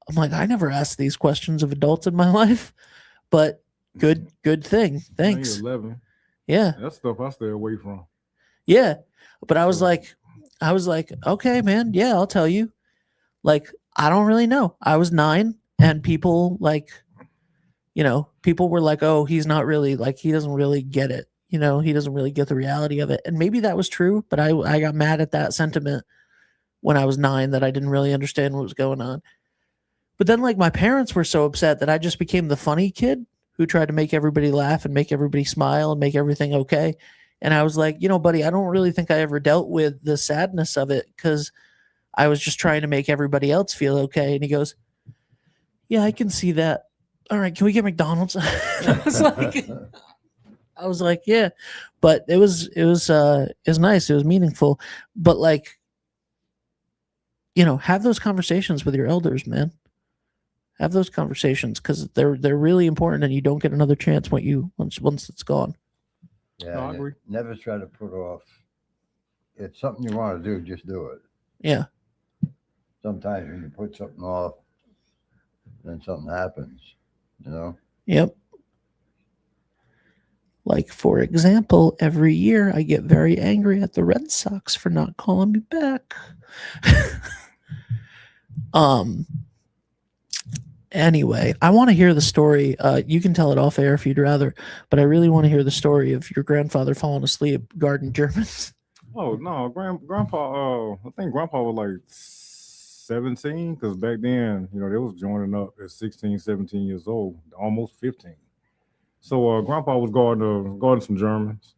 I'm like, I never asked these questions of adults in my life, but good thing. Thanks. You're 11. Yeah. That's stuff I stay away from. Yeah. But I was like, okay, man. Yeah, I'll tell you. Like, I don't really know. I was 9, and people like, you know, people were like, oh, he's not really, like, he doesn't really get it. You know, he doesn't really get the reality of it. And maybe that was true, but I got mad at that sentiment when I was 9 that I didn't really understand what was going on. But then, like, my parents were so upset that I just became the funny kid who tried to make everybody laugh and make everybody smile and make everything okay. And I was like, you know, buddy, I don't really think I ever dealt with the sadness of it because I was just trying to make everybody else feel okay. And he goes, yeah, I can see that. All right, can we get McDonald's? I was like, yeah. But it was nice. It was meaningful. But, like, you know, have those conversations with your elders, man. Have those conversations because they're really important, and you don't get another chance once it's gone. Yeah, No, I agree. never try to put off. It's something you want to do, just do it. Yeah. Sometimes when you put something off, then something happens, you know? Yep. Like, for example, every year I get very angry at the Red Sox for not calling me back. Anyway, I want to hear the story. You can tell it off air if you'd rather, but I really want to hear the story of your grandfather falling asleep guarding Germans. Oh no, grandpa. I think grandpa was like 17 because back then, you know, they was joining up at 16, 17 years old, almost 15. So grandpa was guarding some Germans.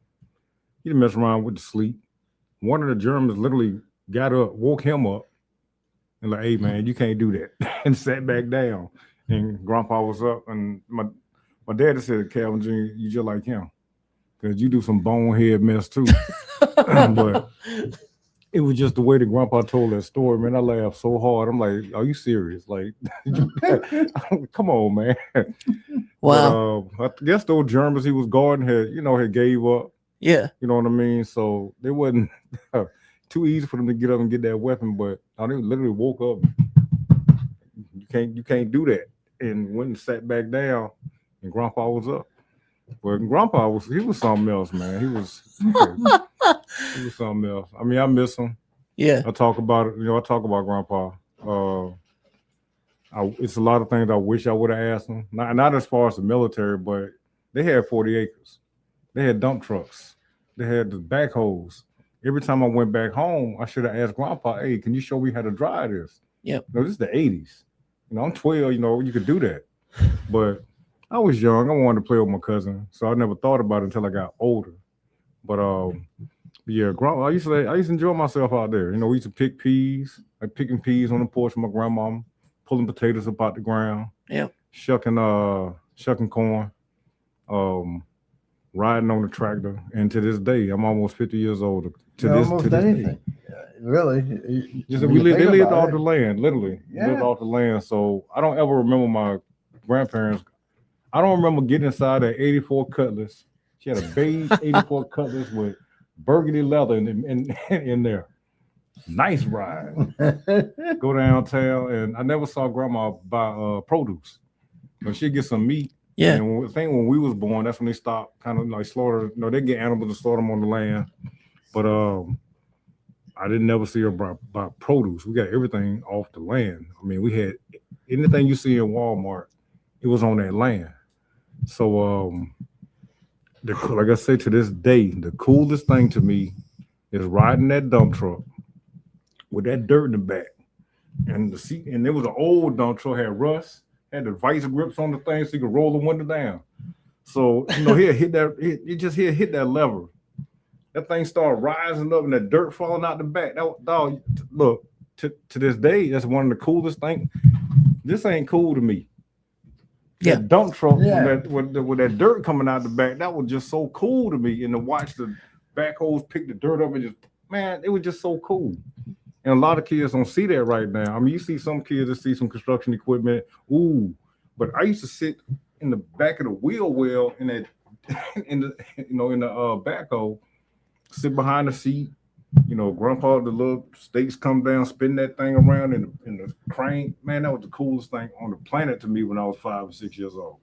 He didn't mess around with the sleep. One of the Germans literally got up, woke him up, and like, hey man, you can't do that, and sat back down. And grandpa was up, and my daddy said, Calvin Jr., you just like him, because you do some bonehead mess too. But it was just the way that grandpa told that story, man. I laughed so hard. I'm like, are you serious? Like, come on, man. Wow. But, I guess those Germans he was guarding had gave up. Yeah. You know what I mean? So they wasn't too easy for them to get up and get that weapon, but they literally woke up. You can't do that. And went and sat back down, and grandpa was up. But grandpa was something else, man. He was something else. I mean, I miss him. Yeah. I talk about it, I talk about grandpa. It's a lot of things I wish I would have asked him. Not as far as the military, but they had 40 acres. They had dump trucks. They had the backhoes. Every time I went back home, I should have asked grandpa, hey, can you show me how to drive this? Yep. This is the 80s. I'm 12, you could do that. But I was young. I wanted to play with my cousin, so I never thought about it until I got older. But yeah, I used to enjoy myself out there. We used to pick peas, like picking peas on the porch with my grandmama, pulling potatoes up out the ground. Yep. Shucking corn, riding on the tractor, and to this day, I'm almost 50 years old. To this Anything. Really. They lived off the land, literally. Yeah. Lived off the land. So I don't ever remember my grandparents. I don't remember getting inside that 84 Cutlass. She had a beige 84 Cutlass with burgundy leather in there. Nice ride. Go downtown, and I never saw grandma buy produce. But she'd get some meat. Yeah. And I think when we was born, that's when they stopped kind of like slaughter. They get animals and slaughter them on the land. But I didn't never see her buy produce. We got everything off the land. I mean, we had anything you see in Walmart, it was on that land. So like I say, to this day, the coolest thing to me is riding that dump truck with that dirt in the back, and the seat, and it was an old dump truck, had rust, had the vice grips on the thing so you could roll the window down. So he'll hit that, he'll hit that lever. That thing started rising up and that dirt falling out the back. That dog, look, to this day, that's one of the coolest things. This ain't cool to me. Yeah. That dump truck Yeah. with that dirt coming out the back, that was just so cool to me. And to watch the backhoes pick the dirt up and just, man, it was just so cool. And a lot of kids don't see that right now. I mean, you see some kids that see some construction equipment, ooh, but I used to sit in the back of the wheel well in that in the backhoe, sit behind the seat. Grandpa, the little stakes come down, spin that thing around in the crane. Man, that was the coolest thing on the planet to me when I was 5 or 6 years old.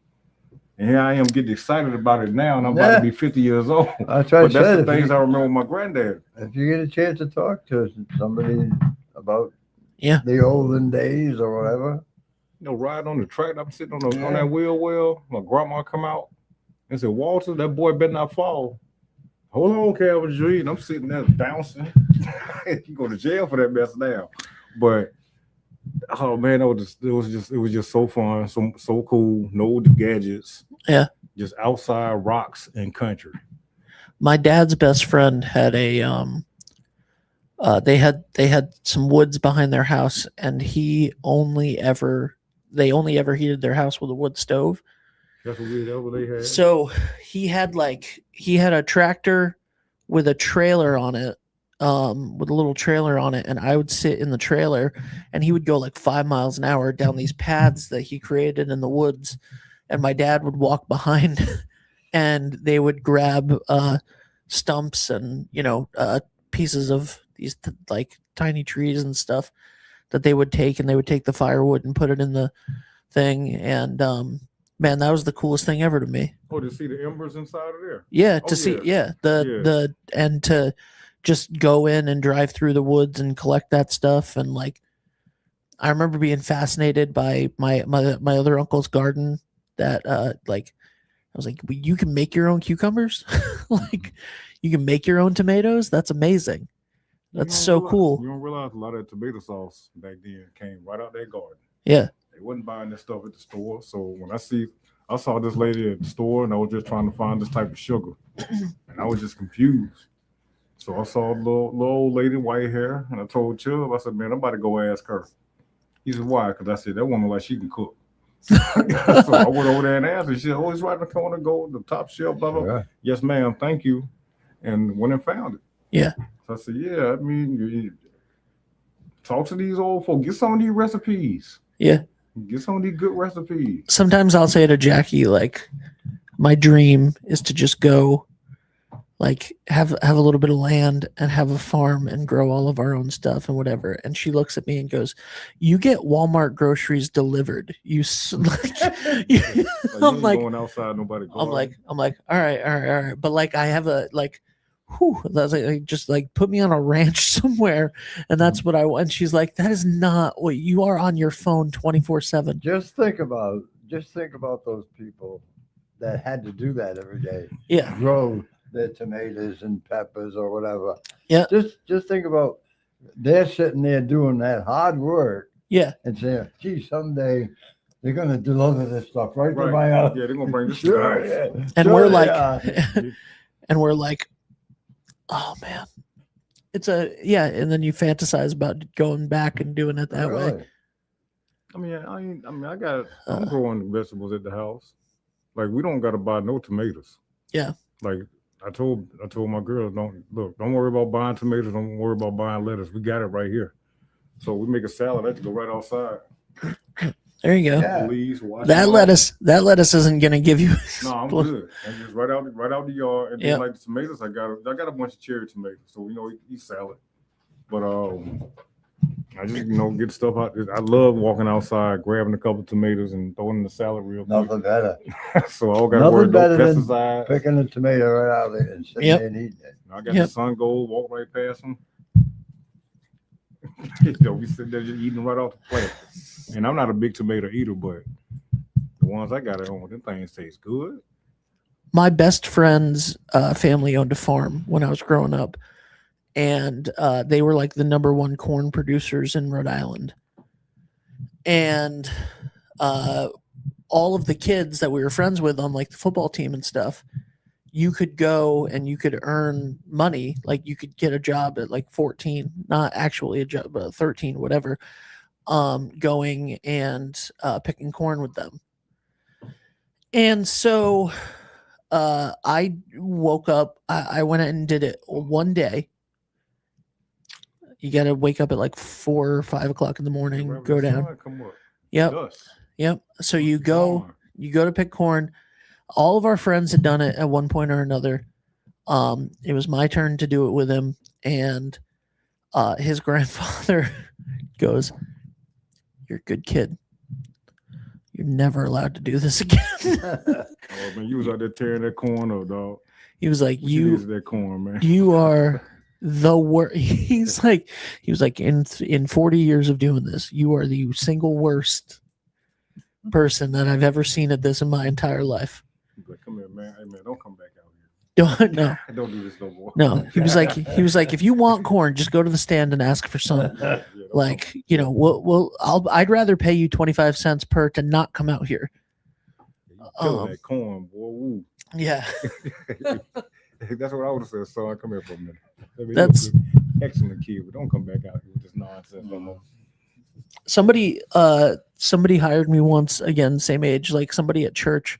And here I am getting excited about it now, and I'm about to be 50 years old. That's what I But that's said. the things I remember with my granddad. If you get a chance to talk to somebody about Yeah. the olden days or whatever, Riding on the track, I'm sitting on that wheel well. My grandma come out and said, Walter, that boy better not fall. Hold on, Calvin G. And I'm sitting there bouncing. You go to jail for that mess now. But oh man, it was just so fun, so cool. No gadgets. Yeah. Just outside rocks and country. My dad's best friend had a they had some woods behind their house, and they only ever heated their house with a wood stove. That's what they had. So he had a tractor with a trailer on it, with a little trailer on it, and I would sit in the trailer, and he would go like 5 miles an hour down these paths that he created in the woods, and my dad would walk behind, and they would grab stumps and pieces of these like tiny trees and stuff that they would take, and they would take the firewood and put it in the thing, and man, that was the coolest thing ever to me. Oh, to see the embers inside of there. Yeah, Oh, to see, yeah. and to just go in and drive through the woods and collect that stuff. And like, I remember being fascinated by my other uncle's garden. That I was like, you can make your own cucumbers, like you can make your own tomatoes. That's amazing. That's so cool. You don't realize a lot of that tomato sauce back then came right out their garden. Yeah. They wasn't buying this stuff at the store. So when I saw this lady at the store, and I was just trying to find this type of sugar, and I was just confused. So I saw a little old lady, white hair, and I told Chubb, I said, man, I'm about to go ask her. He said, why? Because I said, that woman like she can cook. So I went over there and asked her. She said, oh, it's right in the corner, go to the top shelf, blah, blah, blah. Right. Yes, ma'am, thank you. And went and found it. Yeah. So I said, yeah, I mean, you talk to these old folks, get some of these recipes. Yeah. Get some of these good recipes. Sometimes I'll say to Jackie, like, my dream is to just go, like, have a little bit of land and have a farm and grow all of our own stuff and whatever. And she looks at me and goes, "You get Walmart groceries delivered. Like, you I'm ain't like, going outside, nobody. I'm like, all right. But like, I have a like, that's like just like put me on a ranch somewhere, and that's what I want." And she's like, "That is not what you are on your phone 24/7." just think about those people that had to do that every day. Yeah. Grow their tomatoes and peppers or whatever. Yeah. Just think about they're sitting there doing that hard work Yeah. and saying, gee, someday they're gonna deliver this stuff right to Right. my house. Yeah, they're gonna bring this to Sure, the house. yeah. And Sure we're they like, are. and we're like, oh man, it's and then you fantasize about going back and doing it that way. Really. I mean, I'm growing vegetables at the house. Like, we don't gotta buy no tomatoes. Yeah. Like, I told my girls, don't worry about buying tomatoes, don't worry about buying lettuce. We got it right here. So we make a salad, I just go right outside. There you go. Yeah. Please wash That it off. lettuce isn't gonna give you. No, I'm good. And just right out the yard. And then Yeah. like the tomatoes, I got a bunch of cherry tomatoes, so eat salad. But I just get stuff out. I love walking outside, grabbing a couple of tomatoes and throwing in the salad real quick. Nothing better. So I don't got to worry Nothing no better than pesticides. picking a tomato right out of it and sitting Yep. there and eating it. I got Yep. the sun gold, walk right past them. We sit there just eating right off the plate. And I'm not a big tomato eater, but the ones I got at home, them things taste good. My best friend's family owned a farm when I was growing up, and they were like the #1 corn producers in Rhode Island. and all of the kids that we were friends with on like the football team and stuff, you could go and you could earn money. Like you could get a job at like 14, not actually a job, but 13, whatever, going and picking corn with them. And so I woke up, I went out and did it one day. You got to wake up at like 4 or 5 o'clock in the morning, Wherever go the down. sun come up, Yep. dust. Yep. So you go to pick corn. All of our friends had done it at one point or another. It was my turn to do it with him, and his grandfather goes, "You're a good kid. You're never allowed to do this again." Oh man, you was out there tearing that corn up, dog. He was like, What you did to "You that corn, man." you are the worst." He was like, in 40 years of doing this, you are the single worst person that I've ever seen at this in my entire life. He's like, come here, man. Hey man, don't come back out here. Don't Don't do this no more. no. He was like, if you want corn, just go to the stand and ask for some. Yeah, don't Like, you know, I'd rather pay you 25 cents per to not come out here. come. You killing that corn, boy. Woo. Yeah. That's what I would have said. Son, come here for a minute. I mean, That's- you're an excellent kid, but don't come back out here with this nonsense no more. Somebody hired me once, again, same age, like somebody at church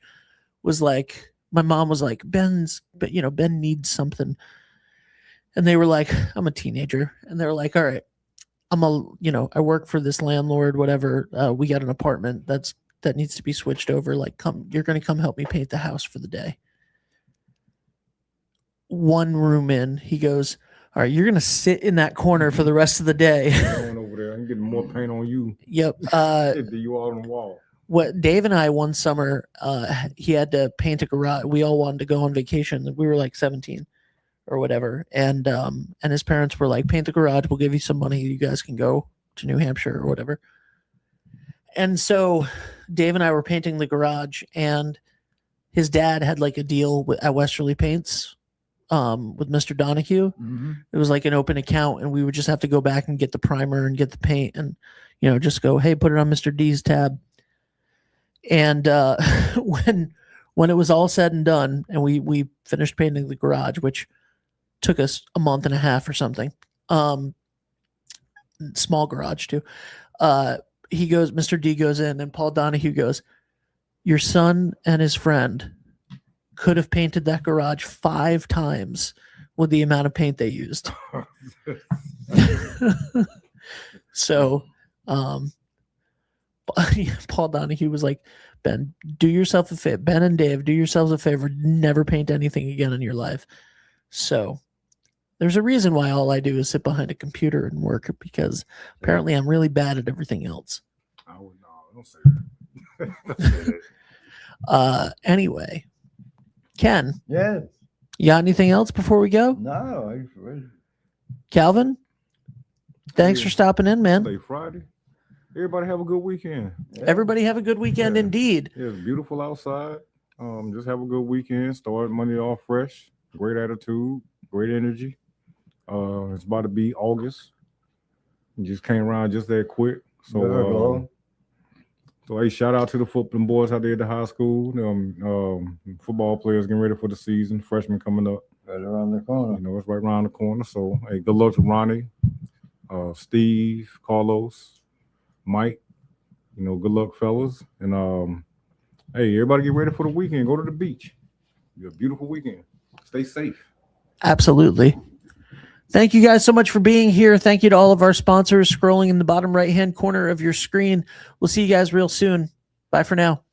was like, my mom was like, Ben needs something. And they were like, I'm a teenager. And they were like, all right, I work for this landlord, whatever. We got an apartment that needs to be switched over. Like, you're going to come help me paint the house for the day. One room in, he goes, all right, you're going to sit in that corner for the rest of the day. Going over there, I'm getting more paint on you Yep. than you all on the wall. What Dave and I one summer, he had to paint a garage. We all wanted to go on vacation. We were like 17 or whatever. And his parents were like, paint the garage. We'll give you some money. You guys can go to New Hampshire or whatever. And so Dave and I were painting the garage, and his dad had like a deal at Westerly Paints with Mr. Donahue. It was like an open account, and we would just have to go back and get the primer and get the paint and, just go, hey, put it on Mr. D's tab. And when it was all said and done, and we finished painting the garage, which took us a month and a half or something, small garage too. Mr. D goes in, and Paul Donahue goes, your son and his friend could have painted that garage 5 times with the amount of paint they used. So, Paul Donahue was like, Ben, do yourself a favor. Ben and Dave, do yourselves a favor. Never paint anything again in your life. So there's a reason why all I do is sit behind a computer and work, because apparently I'm really bad at everything else. I would don't say that. Don't say that. Anyway, Ken, Yes. you got anything else before we go? No. Calvin, thanks for stopping in, man. Today Friday. Everybody have a good weekend. Everybody have a good weekend Yeah. indeed. Yeah, it's beautiful outside. Just have a good weekend. Start Monday off fresh. Great attitude, great energy. It's about to be August. It just came around just that quick. So, hey, shout out to the football boys out there at the high school. Football players getting ready for the season. Freshmen coming up. Right around the corner. It's right around the corner. So, hey, good luck to Ronnie, Steve, Carlos, Mike. Good luck, fellas. And hey, everybody get ready for the weekend. Go to the beach. Be a beautiful weekend. Stay safe. Absolutely. Thank you guys so much for being here. Thank you to all of our sponsors scrolling in the bottom right-hand corner of your screen. We'll see you guys real soon. Bye for now.